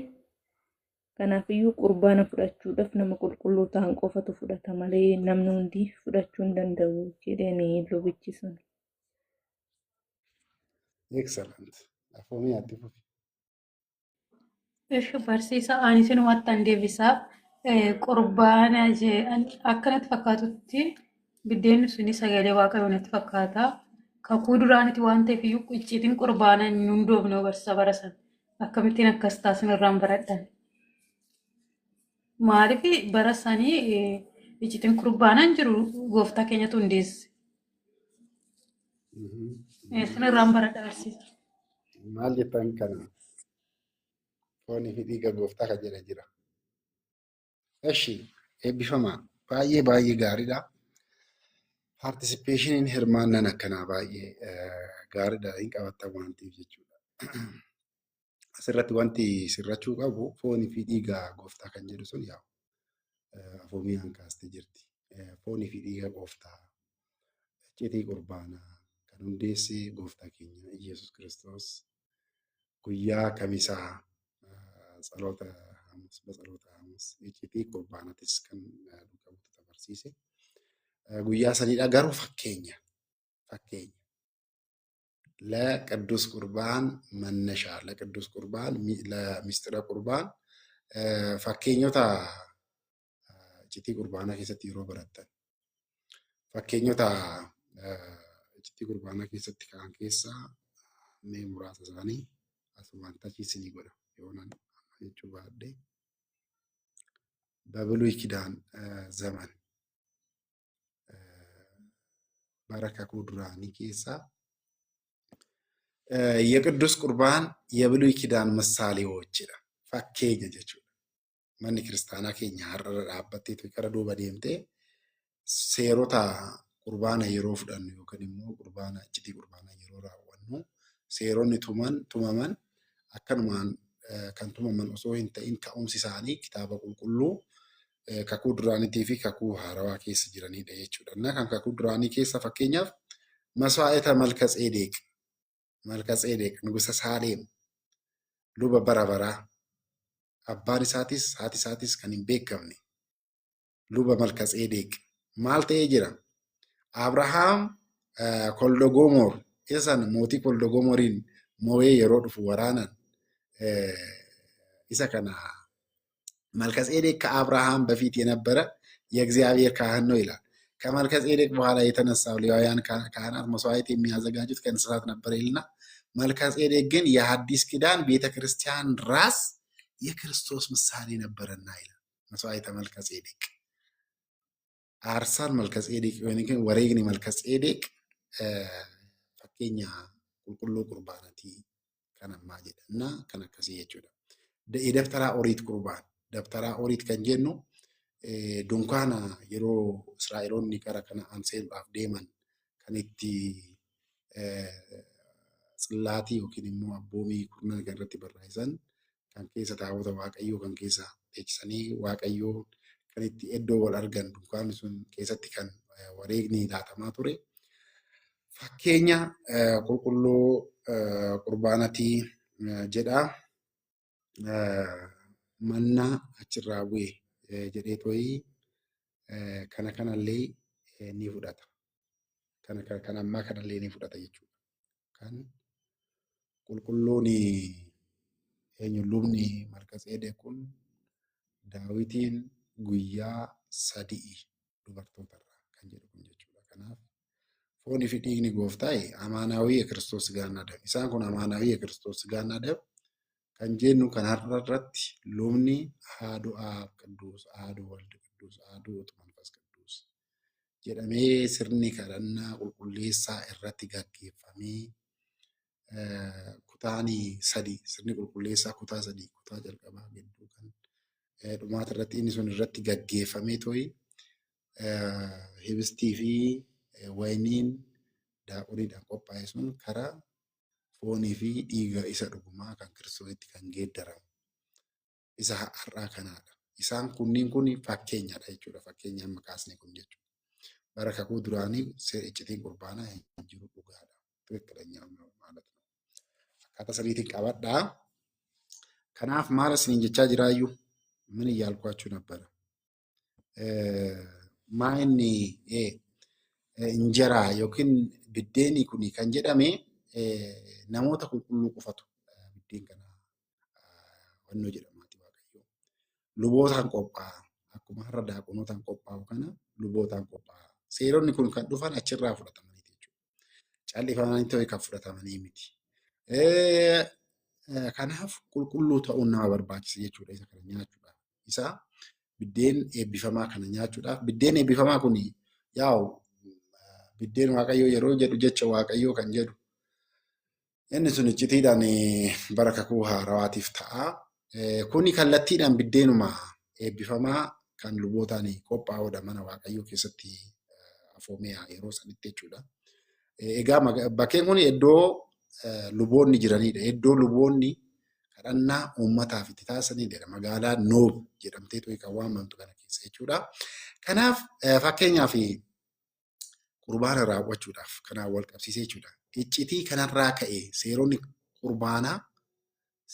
kanaafiyyuu qurbaana fudhachuudhaaf nama qulqulluu ta'an qofatu fudhata malee namni hundi fudhachuu hin danda'u jedheen lubichi sun. Excellent. Afoomii ati fufi. Eshi barsiisaa ani sinumatti an deebisaaf qurbaana akkanatti fakkaatutti biddeenni suni sagalee waaqayyoo natti fakkaata. Kakuu duraaniti waan ta'eef iyyuu icciitiin qurbaana hin hundoofne barsiisa bara sana. Akkamittiin akkas taasisan irraan baradhan. Maaliif bara sanii icciitiin qurbaana hin jiru gooftaa keenyatu hundeesse. Isin irraan baradha barsiisa. Maal jettan kana? Foonii fi dhiiga gooftaa kan jedha jira. Eshi eebbifamaa. Baay'ee gaariidha. Participationiin hirmaannaan akkanaa baay'ee gaariidha. Hin qabatta waan ta'eef jechuudha. Asirratti wanti sirrachuu qabu foonii fi dhiiga gooftaa kan jedhu sun yaa'u afoomii hankaastee jirti. Foonii fi dhiiga gooftaa icciitii qurbaanaa kan hundeesse gooftaa keenya Iyesuus Kiristoos guyyaa kamisaa ጸሎተ ሐሙስ በጸሎተ ሐሙስ icciitii qurbaanatis kan qabutu barsiise. Guyyaa sanidha garuu fakkeenya ለቅዱስ ቁርባን መነሻ ለቅዱስ ቁርባን ለምስጢረ ቁርባን fakkeenyota icciitii qurbaanaa keessatti yeroo barattan fakkeenyota icciitii qurbaanaa keessatti kan keessaa mee muraasa isaanii asumaan tachiisinii godha yoonan jechuu baadhee በብሉይ ኪዳን ዘመን በረከኩ ዱራኒ ኬሳ የቅዱስ ቁርባን የብሉይ ኪዳን ምሳሌዎች ይላል። fakkeenya jechuudha. Manni kiristaanaa keenya har'a dhaabbatteetu gara duuba deemtee seerota qurbaana yeroo fudhannu yookaan immoo qurbaana icciitii qurbaanaa yeroo raawwannu seeronni tumaman akkanumaan kan tumaman osoo hin ta'in ka'umsi isaanii kitaaba qulqulluu kakuu duraaniitii fi kakuu haarawaa keessa jiranidha jechuudha. Kan kakuu duraanii keessa fakkeenyaaf maswaa'eta Malkatseedeq nugusa Saaleem luba bara baraa abbaan isaatis haati isaatis kan hin beekamne luba Malkatseedeq maal ta'ee jira? Abrahaam Koldogoomor isaan mootii Koldogomoriin moo'ee yeroo dhufu waraanan isa kana መልከጼዴቅ ከአብርሃም በፊት የነበረ የእግዚአብሔር ካህን ነው ይላል። ከመልከጼዴቅ በኋላ የተነሳው ሌዋውያን ካህናት መስዋዕት የሚያዘጋጁት ከእንስሳት ነበር ይልና መልከጼዴቅ ግን የሐዲስ ኪዳን ቤተክርስቲያን ራስ የክርስቶስ ምሳሌ ነበርና ይላል። maswaayita Malkaseedeq. Aarsaan Malkaseedeq yookiin wareegni Malkaseedeq fakkeenya qulqulluu qurbaanatii kan ammaa jedhanna kan akkasii jechuudha. Dabtaraa Oriit qurbaan. Dabtaraa Oriit kan jennu dunkaana yeroo Israa'eloonni gara Kana'aan seenuudhaaf deeman kan itti Tsillaatii yookiin immoo abboomii kurnan kan irratti barreessan kan keessa taabota Waaqayyoo kan keessa teechisanii Waaqayyoo kan itti iddoo wal argan dunkaanni sun keessatti kan wareegni laatamaa ture. Fakkeenya qulqulluu qurbaanatii jedha. Mannaa achirraa bu'e jedhee tooyi kana kanallee ni fudhata. Kan ammaa kanallee ni fudhata jechuudha. Kan qulqulluun lubni Malkaseedeq kun Daawitiin guyyaa 3 dubartootarraa kan jedhu kun jechuudha. Kanaaf foonii fi dhiigni gooftaa amaanaawii Kiristoos gaannaa dab. Isaan kun amaanaawii Kiristoos gaannaa dab kan jennu kan har'a irratti lubni haaduu Aab Qidduus, haaduu Waldi Qidduus, haaduu Manfas Qidduus jedhamee sirni kadhannaa qulqulleessaa irratti gaggeeffamee kutaanii 3 sirni qulqulleessaa kutaa 3 kutaa jalqabaa gidduu kan dhumaata irratti inni sun irratti gaggeeffamee tooyi hibistii fi wayiniin daaquriidhaan qophaa'e sun karaa foonii fi dhiiga isa dhugumaa kan Kiristoositti kan geeddaramu isa har'aa kanaadha. Isaan kunniin kun fakkeenyadha jechuudha. Fakkeenya amma kaasne kun jechuudha. Bara kakuu duraanii iccitiin qurbaanaa hin jiru dhugaadha. Tikkilenyaa ማለት ነው. Akkaataa saniitiin qabadhaa. Kanaaf maal isiniin jechaa jiraayyuu ምን እያልኳችሁ ነበረ? maa inni injeraa yookiin biddeenii kuni kan jedhame namoota qulqulluu qofatu biddeen kana wannoo jedhamaati Waaqayyoo. Lubootaan qophaa'a. Akkuma har'a daaqonotaan qophaa'u kana lubootaan qophaa'a. Seeronni kun kan dhufan achirraa fudhatamanii jechuudha. Callifamanii ta'e kan fudhatamanii miti. Kanaaf qulqulluu ta'uun nama barbaachisa jechuudha isa kana nyaachuudhaaf. Isa biddeen eebbifamaa kana nyaachuudhaaf. Biddeen eebbifamaa kun yaa'u biddeen Waaqayyoo yeroo jedhu jecha Waaqayyoo kan jedhu inni sun iccitiidhaan bara kakuu haarawaatiif ta'a. Kuni kallattiidhaan biddeenuma eebbifamaa kan lubootaan qophaa'uudha mana Waaqayyoo keessatti afoomee yeroo sanitti jechuudha. Egaa bakkeen kun iddoo luboonni jiranidha. Iddoo luboonni kadhannaa uummataaf itti taasisanidha. Magaalaa Noob jedhamtee tooyi kan waamamtu kana keessa jechuudha. Kanaaf fakkeenyaaf qurbaana raawwachuudhaaf kanaan wal qabsiisee jechuudha. Iccitii kanarraa ka'ee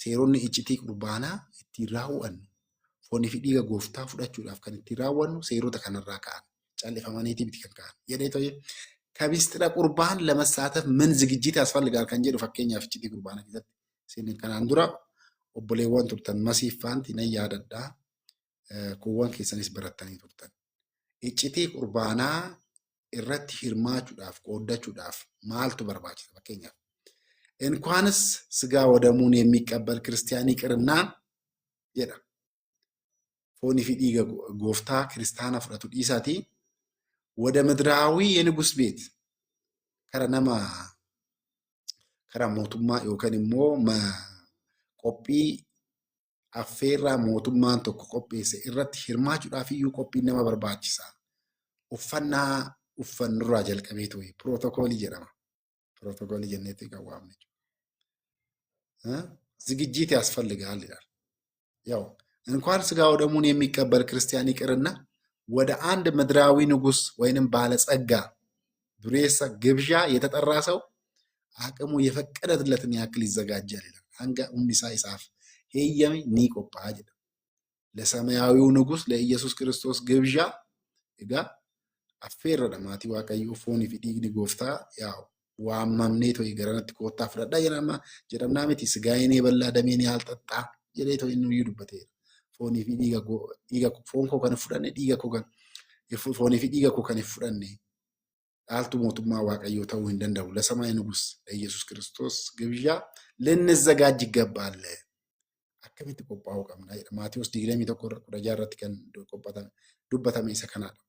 seeronni iccitii qurbaanaa ittiin raawwannu foonii fi dhiiga gooftaa fudhachuudhaaf kan ittiin raawwannu seerota kanarraa ka'an callifamaniiti miti kan ka'an jedhee tooyi. Kabistira qurbaan ለመሳተፍ ምን ዝግጅት ያስፈልጋል kan jedhu fakkeenyaaf iccitii qurbaana keessatti isin kanaan dura obboleewwan turtan masiiffaanti nan yaadadhaa kuuwwan keessanis barattanii turtan. Iccitii qurbaanaa irratti hirmaachuudhaaf qooddachuudhaaf maaltu barbaachisa fakkeenyaaf እንኳንስ ስጋ ወደሙን የሚቀበል ክርስቲያን ይቅርና jedha foonii fi dhiiga gooftaa kiristaana fudhatu dhiisaatii ወደ ምድራዊ የንጉስ ቤት karaa mootummaa yookaan immoo qophii affeerraa mootummaan tokko qopheesse irratti hirmaachuudhaaf iyyuu qophiin nama barbaachisa. Uffannaa uffannurraa jalqabee tooyi pirootokoolii jedhama. Pirootokoolii jenneetti kan waamne. ዝግጅት ያስፈልጋል ይላል። ያው እንኳን ስጋ ወደሙን የሚቀበል ክርስቲያን ይቅርና ወደ አንድ ምድራዊ ንጉስ ወይንም ባለጸጋ ዱሬሳ ግብዣ የተጠራ ሰው አቅሙ የፈቀደለትን ያክል ይዘጋጃል ይላል። አንጋ ኡምኒሳ ይጻፍ ሄየሚ ኒቆፓ አይደል ለሰማያዊው ንጉስ ለኢየሱስ ክርስቶስ ግብዣ እጋ አፌረደ ማቲ ዋቀዩ ፎኒ ፊዲግኒ ጎፍታ ያው ዋማምኔቶ ይገረነት ኮታ ፍረዳ የናማ ጀደምና መቲ ስጋዬን የበላ ደሜን ያልጠጣ jedhee too inni dubbateera. Foonii fi dhiiga foon koo kan fudhanne dhiiga koo kan foonii fi dhiiga koo kan fudhanne dhaaltu mootummaa Waaqayyoo ta'uu hin danda'u. ለሰማይ ንጉስ ለኢየሱስ ክርስቶስ ግብዣ ልንዘጋጅ ይገባል። akkamitti qophaa'uu qabna jedha. Maatiyoos 21:16 irratti kan dubbatame isa kanaadha.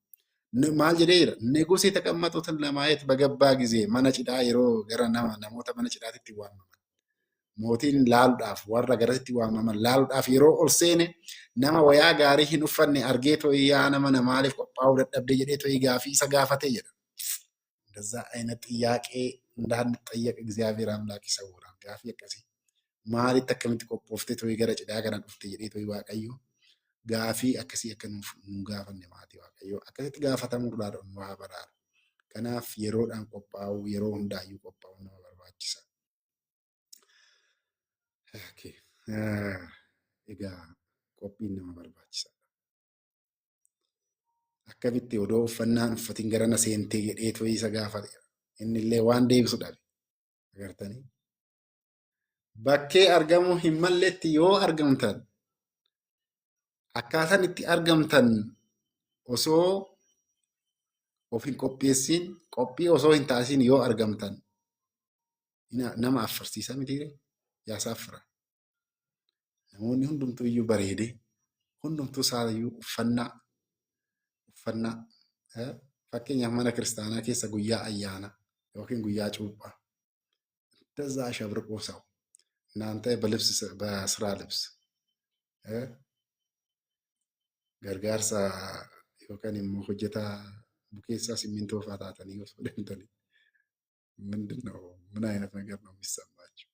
Maal jedhee jira? Negosii taqammaxuutin lamaayet bagabbaa gizee mana cidhaa yeroo gara namoota mana cidhaatitti waamaman. Mootiin laaluudhaaf warra garasitti waamaman laaluudhaaf yeroo ol seene nama wayaa gaarii hin uffanne argee to'ii yaa nama maaliif qophaa'uu dadhabde jedhee to'ii gaafii isa gaafatee jedha. እንደዛ አይነት ጥያቄ እንዳንጠየቅ እግዚአብሔር አምላክ ይሰውራል። ጋፊ አከሲ ማሊት akkamitti qophoofte to'ii gara cidhaa kana dhufte jedhee to'ii waaqayyo gaafii akkasii akka nu gaafanne maatii waaqayyo akkasitti gaafatamuu dhaadha nu haa baraaru. Kanaaf yeroodhaan qophaa'uu yeroo hundaayyuu qophaa'uu nama barbaachisa. Egaa qophiin nama barbaachisa. Akkamitti odoo uffannaan uffatiin gara na seentee jedhee to'ii isa gaafate. Inni illee waan deebisu dhabe. Agartanii? Bakkee argamuu hin malletti yoo argamtan akkaataan itti argamtan osoo of hin qopheessin qophii osoo hin taasisin yoo argamtan nama affarsiisa mitiire yaa saaffira. Namoonni hundumtuu iyyuu bareede hundumtuu isaayyuu uffannaa fakkeenyaaf mana kiristaanaa keessa guyyaa ayyaana yookiin guyyaa cuuphaa እንደዛ አሸብርቆ ሰው እናንተ በስራ ልብስ ገርጋርሳ yookaan immoo hojjetaa bukeessaa simmintoo fa'aa taatanii osoo deemtanii ምንድን ነው ምን አይነት ነገር ነው የሚሰማችሁ?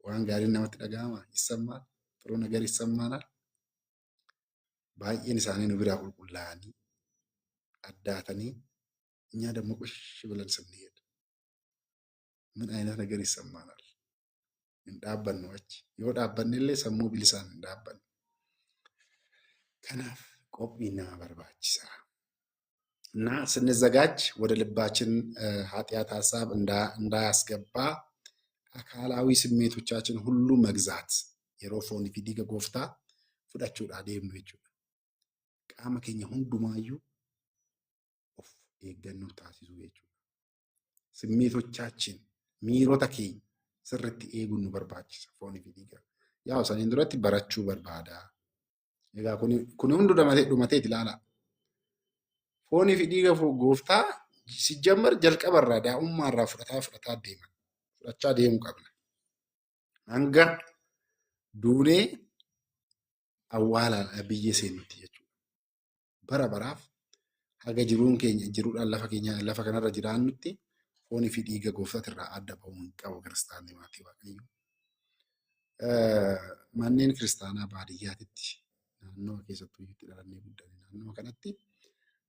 waan gaariin namatti dhaga'ama ይሰማል? ጥሩ ነገር ይሰማናል? baay'een isaanii nu biraa qulqullaa'anii addaatanii እኛ ደግሞ ቁሽ ብለን ስንሄድ ምን አይነት ነገር ይሰማናል? እንዳበነው yoo dhaabbanne illee sammuu bilisaan hin dhaabbanne. Kanaaf qophiin nama barbaachisaa. እና ስንዘጋጅ ወደ ልባችን ኃጢአት ሐሳብ እንዳያስገባ አካላዊ ስሜቶቻችን ሁሉ መግዛት yeroo foonii fi dhiiga gooftaa fudhachuudhaa deemnu jechuudha. Qaama keenya hundumaayyuu of eeggannoo taasisuu jechuudha. Simmeetochaችን miirota keenya sirriitti eeguun nu barbaachisa foonii fi dhiiga. Yaa saniin duratti barachuu barbaada. Egaa kun hundi dhumateeti ilaalaa. Foonii fi dhiiga gooftaa sijjammar jalqabarraa daa'ummaarraa fudhachaa deemuu qabna. Hanga duunee awwaalaa biyyee seenutti jechuudha. Bara baraaf haga jiruudhaan lafa kanarra jiraannutti foonii fi dhiiga gooftaatirraa adda ba'uu hin qabu kiristaanni maatii waaqayyo. Manneen kiristaanaa baadiyyaatitti naannoo keessattuu itti dhalannee guddanne naannoo kanatti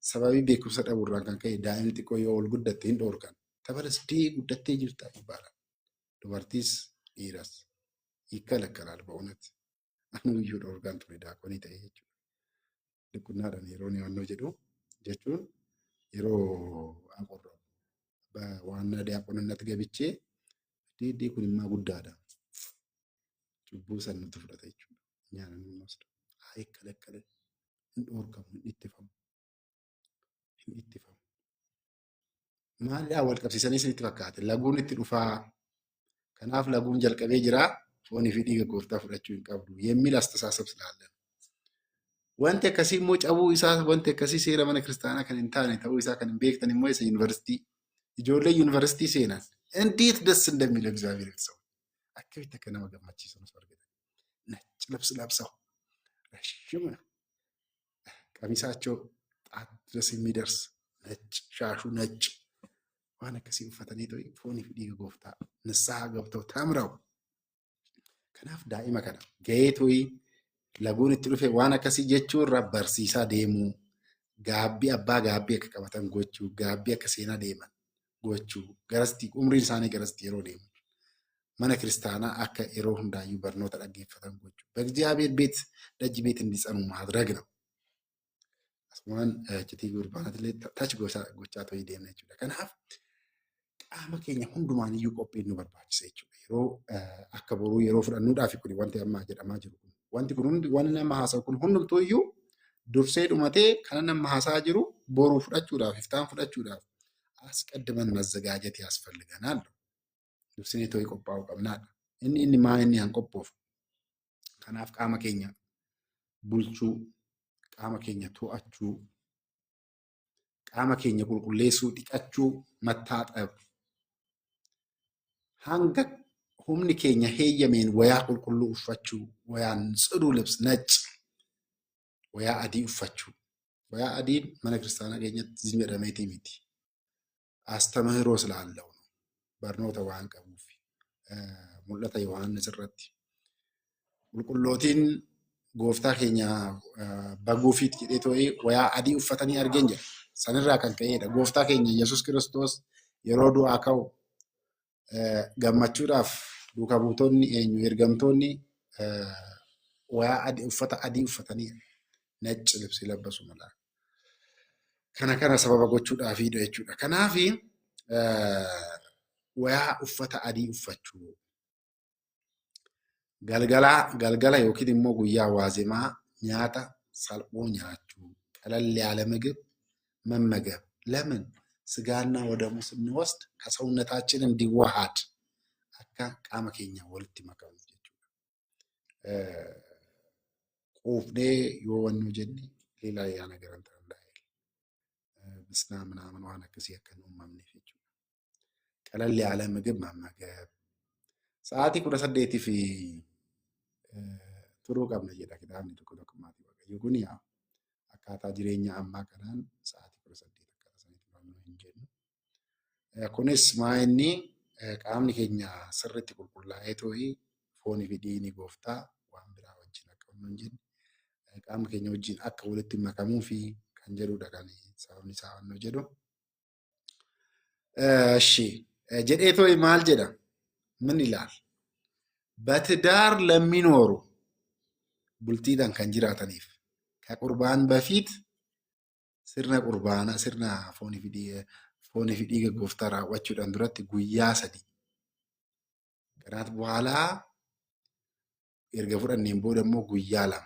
sababii beekumsa dhabuurraan kan ka'e daa'imni xiqqoo yoo ol guddatte hin dhoorkan. Tabaras guddattee jirta ibaadha. Dubartiis dhiiras hiikkalakkalaal ba'uunatti. Anu iyyuu dhoorgaan ture daaqonii ta'e jechuudha. Dhiqunnaadhaan yeroo naannoo jedhu jechuun yeroo aqorra waan daaqoninnatti gabichee diiddii kun immoo guddaadha. Cubbuu san nutti fudhata jechuudha. Nyaana nu masda. Hiikkalakkale hin dhoorgamu hin ittifamu. Maalidhaa wal qabsiisanii isinitti fakkaate? Laguun itti dhufaa. Kanaaf laguun jalqabee jira. Foonii fi dhiiga gooftaa fudhachuu hin qabdu. Yemmil astasaasab silaallan. Wanti akkasii immoo cabuu isaa wanti akkasii seera mana kiristaanaa kan hin taane ta'uu isaa kan hin beektan immoo isa yuunivarsiitii. Ijoollee yuunivarsiitii seenan. Endeet ደስ እንደሚል እግዚአብሔር ሰው akkamitti akka nama gammachiisu nuuf argatan. ነጭ ልብስ ለብሰው ረዥም ቀሚሳቸው ጣት ድረስ የሚደርስ ነጭ ሻሹ ነጭ waan akkasii uffatanii ta'e foonii fi dhiiga gooftaa ንስሐ ገብተው ተምረው kanaaf daa'ima kana gahee to'ii laguun itti dhufe waan akkasii jechuurra barsiisaa deemuu gaabbii abbaa gaabbii akka qabatan gochuu gaabbii akka seenaa deeman gochuu garasti umriin isaanii garasti yeroo deemu mana kiristaanaa akka yeroo hundaayyuu barnoota dhaggeeffatan gochuu በእግዚአብሔር ቤት ደጅ ቤት እንዲጸኑ ማድረግ ነው። Asumaan citii gurbaanatillee tachi gochaa to'ii deemna jechuudha. Kanaaf qaama keenya hundumaaniyyuu qophiin nu barbaachisa jechuudha. Yeroo akka boruu yeroo fudhannuudhaaf kun wanti amma jedhamaa jiru kun wanti kun hundi wanti nama haasa'u kun hundumtuu iyyuu dursee dhumatee kan nama haasa'aa jiru boruu fudhachuudhaaf iftaan fudhachuudhaaf asqaddaman mazzagaajati ያስፈልገናል. Dursinee to'ii qophaa'uu qabnaadha. Inni maa inni han qophoofu. Kanaaf qaama keenya bulchuu, qaama keenya to'achuu, qaama keenya qulqulleessuu, dhiqachuu, mattaaxabu. Hanga humni keenya heeyyameen wayaa qulqulluu uffachuu, wayaan ጽዱ ልብስ ነጭ wayaa adii uffachuu. Wayaa adiin mana kiristaanaa keenyatti ዝም jedhameetii miti. Astaምህሮት ስላለው ነው. Barnoota waan qabuuf. Mul'ata Yohaannis irratti qulqullootiin gooftaa keenya baguufiit jedhee too'ee wayaa adii uffatanii argeen jira. Sanirraa kan ka'edha. Gooftaa keenya Yesuus Kiristoos yeroo du'aa ka'u gammachuudhaaf duukaa buutonni eenyu ergamtoonni wayaa adii uffata adii uffatanii ነጭ ልብስ የለበሱ መላእክት kana sababa gochuudhaafidha jechuudha. Kanaaf wayaa uffata adii uffachuu galgala yookiin immoo guyyaa waazemaa nyaata salphoo nyaachuu ቀለል ያለ ምግብ መመገብ ለምን ስጋና ወደሙ ስንወስድ ከሰውነታችን እንዲዋሃድ akka qaama keenya walitti makamu jechuudha. Quufnee yoo wannu jenne ሌላ ነገር እንትን እንዳይል ምስና ምናምን ዋና akkasii akka hin uumamneef jechuudha. ቀለል ያለ ምግብ መመገብ ሰዓtii 18 fi turuu qabna jedha kitaabni tokko maatii waaqayyo kun yaa akkaataa jireenya ammaa kanaan sa'aatii 18 akkaataa sanitti wannu hin jennu. Kunis maa'inni qaamni keenya sirriitti qulqullaa'ee too'ii foonii fi dhiigni gooftaa waan biraa wajjin akka wannu hin jenne qaama keenya wajjin akka walitti makamuu fi kan jedhudha kan sababni isaa wannu jedhu. jedhee too'ii maal jedha? ምን ይላል? በትዳር ለሚኖሩ bultiidhaan kan jiraataniif ከቁርባን በፊት sirna qurbaanaa sirna foonii fi dhiiga gooftaa raawwachuudhaan duratti guyyaa 3 kanaaf bu'aalaa erga fudhanneen booda immoo guyyaa 2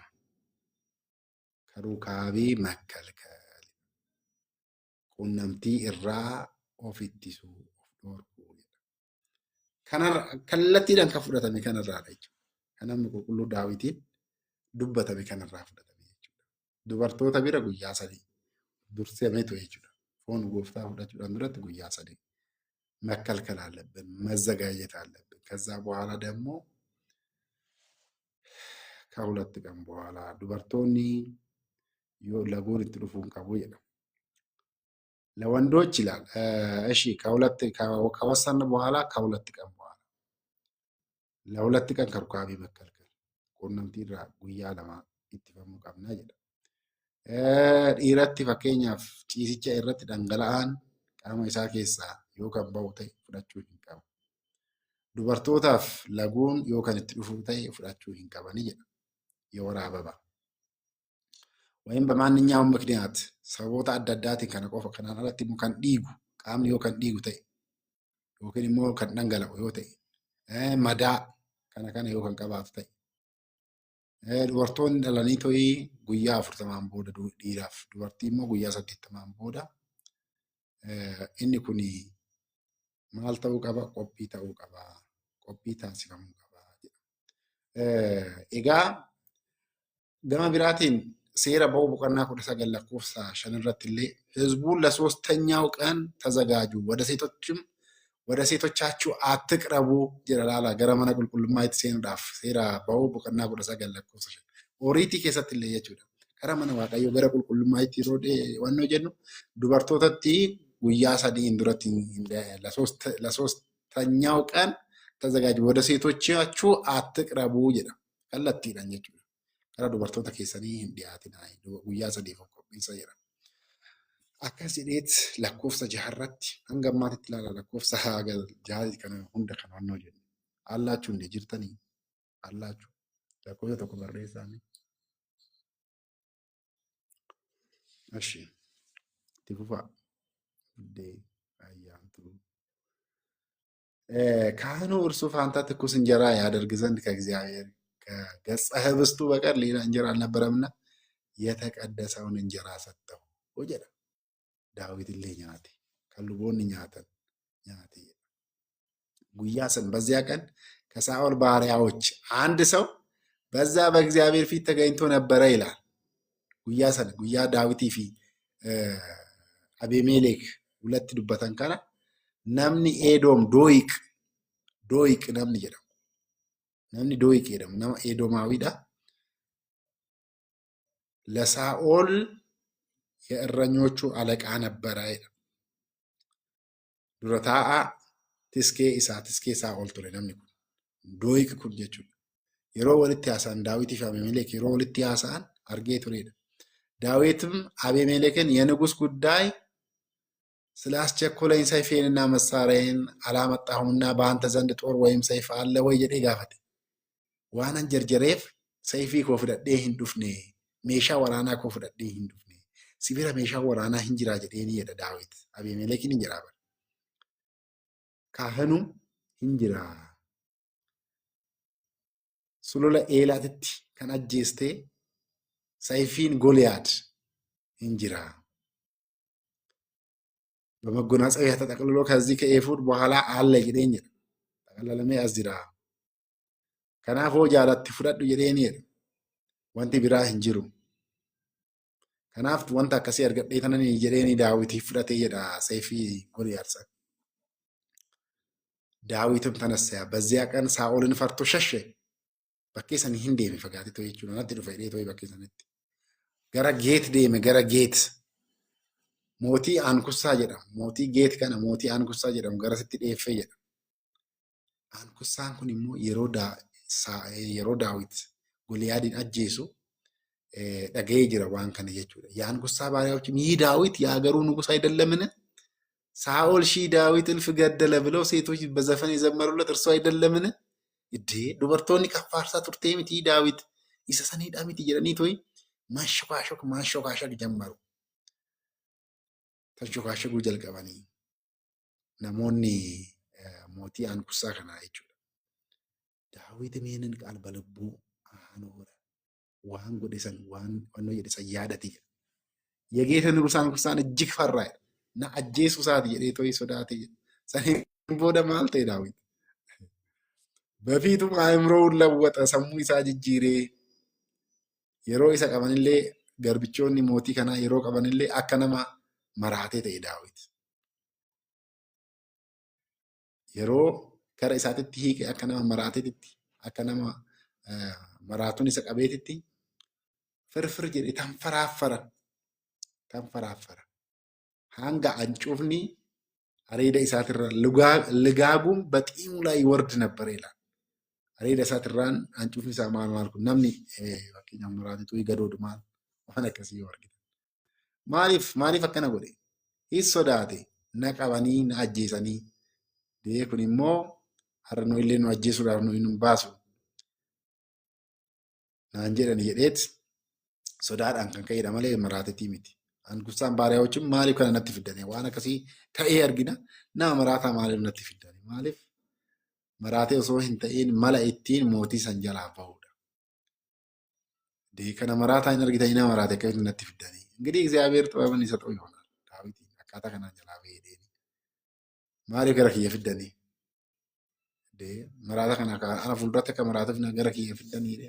karuukaabii makkalkal quunnamtii irraa of ittisuu of dhorkuu kallattiidhaan kan fudhatame kanarraadha jechuudha. Kan namni qulqulluu Daawitiin dubbatame kanarraa fudhatame jechuudha. Dubartoota bira guyyaa 3 dursameetu jechuudha. Foon gooftaa fudhachuudhaan duratti guyyaa 3 መከልከል አለብን፣ መዘጋጀት አለብን። ከዛ በኋላ ደግሞ ከሁለት ቀን በኋላ ዱበርቶኒ ለጉን itti dhufuun qabu jedha. ለወንዶች ይላል። እሺ ከወሰን በኋላ ከሁለት ቀን በኋላ ለሁለት ቀን ከሩካቤ መከልከል quunnamtii irraa guyyaa 2 ittifamuu qabna jedha. Dhiiratti fakkeenyaaf ciisicha irratti dhangala'aan qaama isaa keessaa yoo kan ba'u ta'e fudhachuu hin qabu. Dubartootaaf laguun yoo kan itti dhufu ta'e fudhachuu hin qabani jedha. የወር አበባ ወይም በማንኛውም ምክንያት ሰቦታ አዳዳቲ ከነቆፈ ከናናለት ሙካን ዲጉ ቃምኒ ዮ ከን ዲጉ ተይ ዮኪን ሞ ከን ደንገላው ዮ ተይ መዳ ከነ ዮ ከን ቀባቱ ተይ dubartoonni dhalanii to'ii guyyaa 40 booda dhiiraaf dubartii immoo guyyaa 80 booda inni kun maal ta'uu qaba? Qophii ta'uu qaba. Qophii taasifamuu qaba jedha. Egaa gama biraatiin seera ba'uu boqonnaa 19 lakkoofsa 5 irratti illee ህዝቡን ለሶስተኛው ቀን ተዘጋጁ ወደ ሴቶቻችሁ አትቅረቡ ጀላላ ገረመነ ቁልቁልማ የተሰነዳፍ ሴራ በው በቀና ወደ ሰገለኩስ ኦሪቲ ከሰት ለየቹዳ ከረመነ ዋቀዮ ገረ ቁልቁልማ ይሮዴ ወኖ ጀኑ ዱበርቶተቲ ጉያ ሰዲ እንዱረት ለሶስተኛው ቀን ተዘጋጁ ወደ ሴቶቻችሁ አትቅረቡ ይዳ ከለቲ ዳኘቹ ከረ ዱበርቶተ ከሰኒ እንዲያቲናይ ጉያ ሰዲ ፈቆቢሰ ይራ akkasideet lakkoofsa 6 irratti hanga ammaatitti ilaala lakkoofsa jahaati kana hunda kan wannoo jennu allaachuu indee jirtanii allaachuu lakkoofsa tokko barreessaani እሺ tifufa uddee ayyaantu ካህኑ እርሱ ፋንታ ትኩስ እንጀራ ያደርግ ዘንድ ከእግዚአብሔር ከገጸ ህብስቱ በቀር ሌላ እንጀራ አልነበረምና የተቀደሰውን እንጀራ ሰጠው ወጀዳ ዳዊት illee nyaate kan luboonni nyaatan nyaate ጉያ ሰን በዚያ ቀን ከሳኦል ባሪያዎች አንድ ሰው በዛ በእግዚአብሔር ፊት ተገኝቶ ነበረ ይላል። ጉያ ሰነ ጉያ ዳዊቲ ፊ አቤሜሌክ ሁለት ዱበተን ከነ namni ኤዶም ዶይቅ namni jedhamu namni ዶይቅ jedhamu nama ኤዶማዊidha. ለሳኦል የእረኞቹ አለቃ ነበረ ይላል። ዱረ ታአ ትስኬ ሳኦል ture namni kun ዶይቅ kun jechuudha. yeroo walitti haasa'an ዳዊት fi አቤሜሌክ yeroo walitti haasa'an argee turedha. ዳዊትም አቤሜሌክን የንጉስ ጉዳይ ስላስቸኮለኝ ሰይፌንና መሳሪያዬን አላመጣሁምና በአንተ ዘንድ ጦር ወይም ሰይፍ አለ ወይ jedhee gaafate. waanan jarjareef sayfii koo fudhadhee hin dhufne meeshaa waraanaa koo fudhadhee hin dhufne si bira meeshaa waraanaa hin jiraa jedheeni jedha Daawit. Abiimeleekin hin jiraa bara. Kaahanu hin jiraa. Sulula Eelaatitti kan ajjeestee sayfiin Goliyaad hin jiraa. በመጎናጸፊያ ተጠቅልሎ ከዚህ ከኤፉድ በኋላ አለ jedheen jedha. Taqallalamee as jira. Kanaaf hoo jaalatti fudhadhu jedheen jedha. Wanti biraa hin jiru. Kanaaf wanta akkasii argadhee tanan jedheeni Daawitiif fudhatee jedha sayfii Goliyaad sana. Daawiትም ተነሳ በዚያ ቀን ሳኦልን ፈርቶ ሸሸ. Bakkee sanii hin deeme fagaatee jechuudha. Natti dhufe dheetoo bakkee sanitti. Gara Geet deeme gara Geet. Mootii Aankussaa jedhamu. Mootii Geet kana mootii Aankussaa jedhamu garasitti dhiyeeffee jedha. Aankussaan kun immoo yeroo Daawit Goliyaadin ajjeesu dhaga'ee jira waan kana jechuudha. Aankussaa baariያዎችም ይህ ዳዊት የአገሩ ንጉሥ አይደለምን? ሳኦል ሺህ ዳዊት እልፍ ገደለ ብለው ሴቶች በዘፈን የዘመሩለት እርሱ አይደለምን? እዴ ዱበርቶonni ከፋርsaa turtee miti Daawit isa saniidha miti jedhanii toy maashokashok ጀመሩ. Tashokaashaguu jalqabanii namoonni mootii Aankussaa kanaa jechuudha. Daawit meenin qalba lubbuu aanoora waan godhe san waan wannoo jedhe san yaadate jedha. Yegeeta ንጉሥ Aankussaan እጅግ ፈራ na ajjeesuu isaati jedhee toy sodaate jedha. Saniin booda maal ta'e Daawit? በፊቱም አእምሮውን ለወጠ sammuu isaa jijjiiree yeroo isa qabanillee garbichoonni mootii kanaa yeroo qabanillee akka nama maraatee ta'e Daawit. Yeroo gara isaatitti hiike akka nama maraateetitti akka nama maraatuun isa qabeetitti firfir jedhe tan faraaffara. Hanga ancuufni areeda isaatirra ligaaguun በጢሙ ላይ ይወርድ ነበር ይላል. Areeda isaatirraan ancuufni isaa maal kun namni fakkeenyaaf maraateetu gadoodu maal waan akkasii yoo argite. Maaliif akkana godhe? Hin sodaate na qabanii na ajjeesanii. Dee kun immoo har'a nu illee nu ajjeesuudhaaf nu hin baasu. Naan jedhani jedheet sodaadhaan kan ka'edha malee maraateetii miti. Aankussaan baariያዎችም maaliif kana natti fiddanii waan akkasii ta'ee argina nama maraataa maaliif natti fiddanii? Maaliif maraatee osoo hin ta'in mala ittiin mootii san jalaa bahudha. Dee kana maraataa hin argitanii nama maraatee akkamitti natti fiddanii? እንግዲህ እግዚአብሔር ጥበብን ይሰጠው ይሆናል ዳዊት አካታ ከና ጀላ በሄዴ ማሪፍ ገረ ኪየ ፍደኒ ደ መራታ ከና አና ፉልዳተ ከመራተፍ ነገረ ኪየ ፍደኒ ደ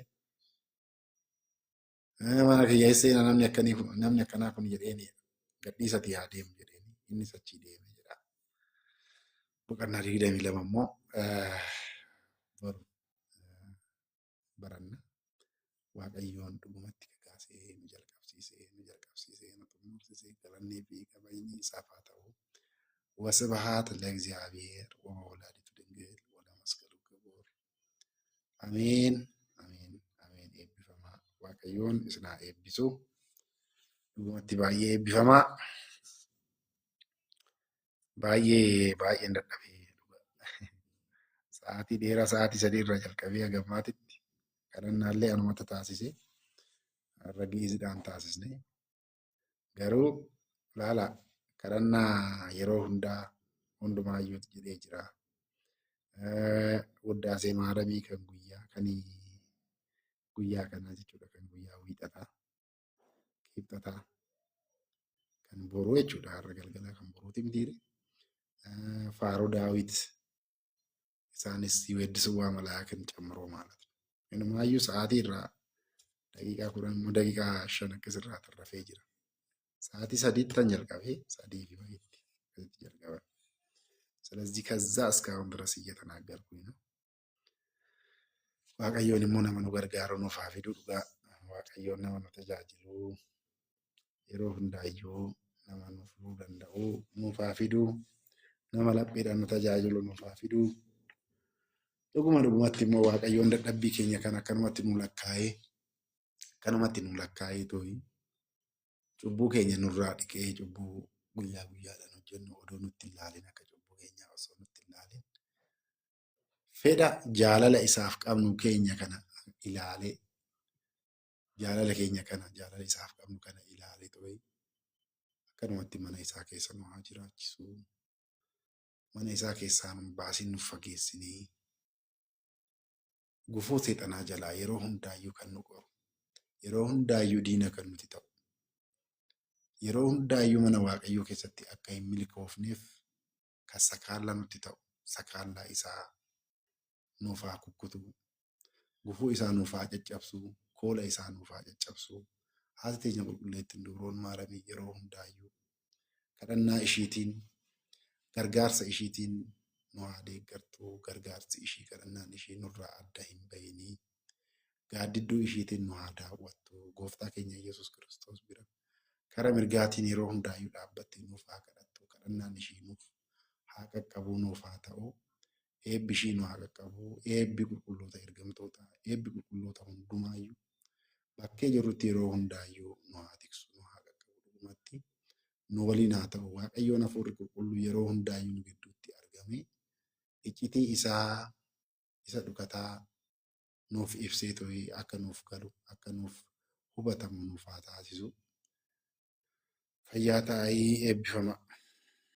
ማና ኪየ ሰይና namni akkana kun jedheeni gadhiisati yaa deemu jedheeni inni sachi deeme jedha. Boqonnaa 22 immoo baranna Waaqayyoon dhugumatti kakaasee nu jalqabsiisee nu xumursisee galannee fi qabeenyi isaaf haa ta'u. ወስብሐት ለእግዚአብሔር ወለወላዲቱ ድንግል ወለመስቀሉ ክቡር አሜን አሜን አሜን። ኤብቢፈማ Waaqayyoon isin haa eebbisu. Dhugumatti baay'ee eebbifamaa. Baay'een dadhabee sa'aatii dheeraa sa'aatii 3 irraa jalqabee hagammaatitti kadhannaallee anumatti taasise har'a gi'iziidhaan taasisne garuu laala kadhannaa yeroo hundumaayyuu jedhee jira. Wuddaasee maaramii kan guyyaa kanaa jechuudha kan guyyaa wiixataa kibxataa kan boruu jechuudha har'a galgala kan boruuti mitiire. Faaruu Daawit isaanis ይወድስዋ መላእክን ጨምሮ ማለት ነው። Inumaayyuu sa'aatii irraa daqiiqaa 10 immoo daqiiqaa 5 akkasirraa tarrafee jira. Sa'aatii 3 jalqabee 3 fi wayitti jalqaba. ስለዚህ ከዛ እስካሁን ድረስ እየተናገርኩኝ ነው። waaqayyoon immoo nama nu gargaaru nuuf haa fidu dhugaa. Waaqayyoon nama nu tajaajilu yeroo hundaayyuu nama nuuf furuu danda'u nuuf haa fidu. Nama lapheedhaan nu tajaajilu nuuf haa fidu. Dhugumatti immoo waaqayyoon dadhabbii keenya kan akkanumatti nu lakkaa'ee too'i cubbuu keenya nurraa dhiqee cubbuu guyyaa guyyaadhaan hojjennu odoo nutti hin ilaalin akka cubbuu keenyaa osoo nutti hin ilaalin fedha jaalala isaaf qabnu keenya kana ilaalee jaalala isaaf qabnu kana ilaalee too'i akkanumatti mana isaa keessa nu haa jiraachisu. Mana isaa keessaa nu baasin nu fageessinee gufuu seexanaa jalaa yeroo hundaayyuu kan nu qoru, yeroo hundaayyuu diina kan nuti ta'u, yeroo hundaayyuu mana waaqayyoo keessatti akka hin milkoofneef kan sakaallaa nutti ta'u, sakaallaa isaa nuuf haa kukkutu, gufuu isaa nuuf haa caccabsu, koola isaa nuuf haa caccabsu. Haati teenya qulqulleettiin Duuroon Maaramii yeroo hundaayyuu kadhannaa ishiitiin gargaarsa ishiitiin nu haa deeggartu. Gargaarsi ishii kadhannaan ishii nurraa adda hin bayinii. Gaaddidduu ishiitiin nu haa daawwattu. Gooftaa keenya Yesuus Kiristoos bira karaa mirgaatiin yeroo hundaayyuu dhaabbattee nuuf haa kadhattu. Kadhannaan ishii nuuf haa qaqqabu, nuuf haa ta'u. Eebbi ishii nu haa qaqqabu. Eebbi qulqulloota ergamtoota, eebbi qulqulloota hundumaayyuu bakkee jirrutti yeroo hundaayyuu nu haa tiksu, nu haa qaqqabu. Dhugumatti nu waliin haa ta'u. Waaqayyoon Hafuurri Qulqulluu yeroo hundaayyuu nu gidduutti argame iccitii isaa isa dhukataa nuuf ibsee too'i akka nuuf galu, akka nuuf hubatamu nuuf haa taasisu. Fayyaa taa'ii eebbifama.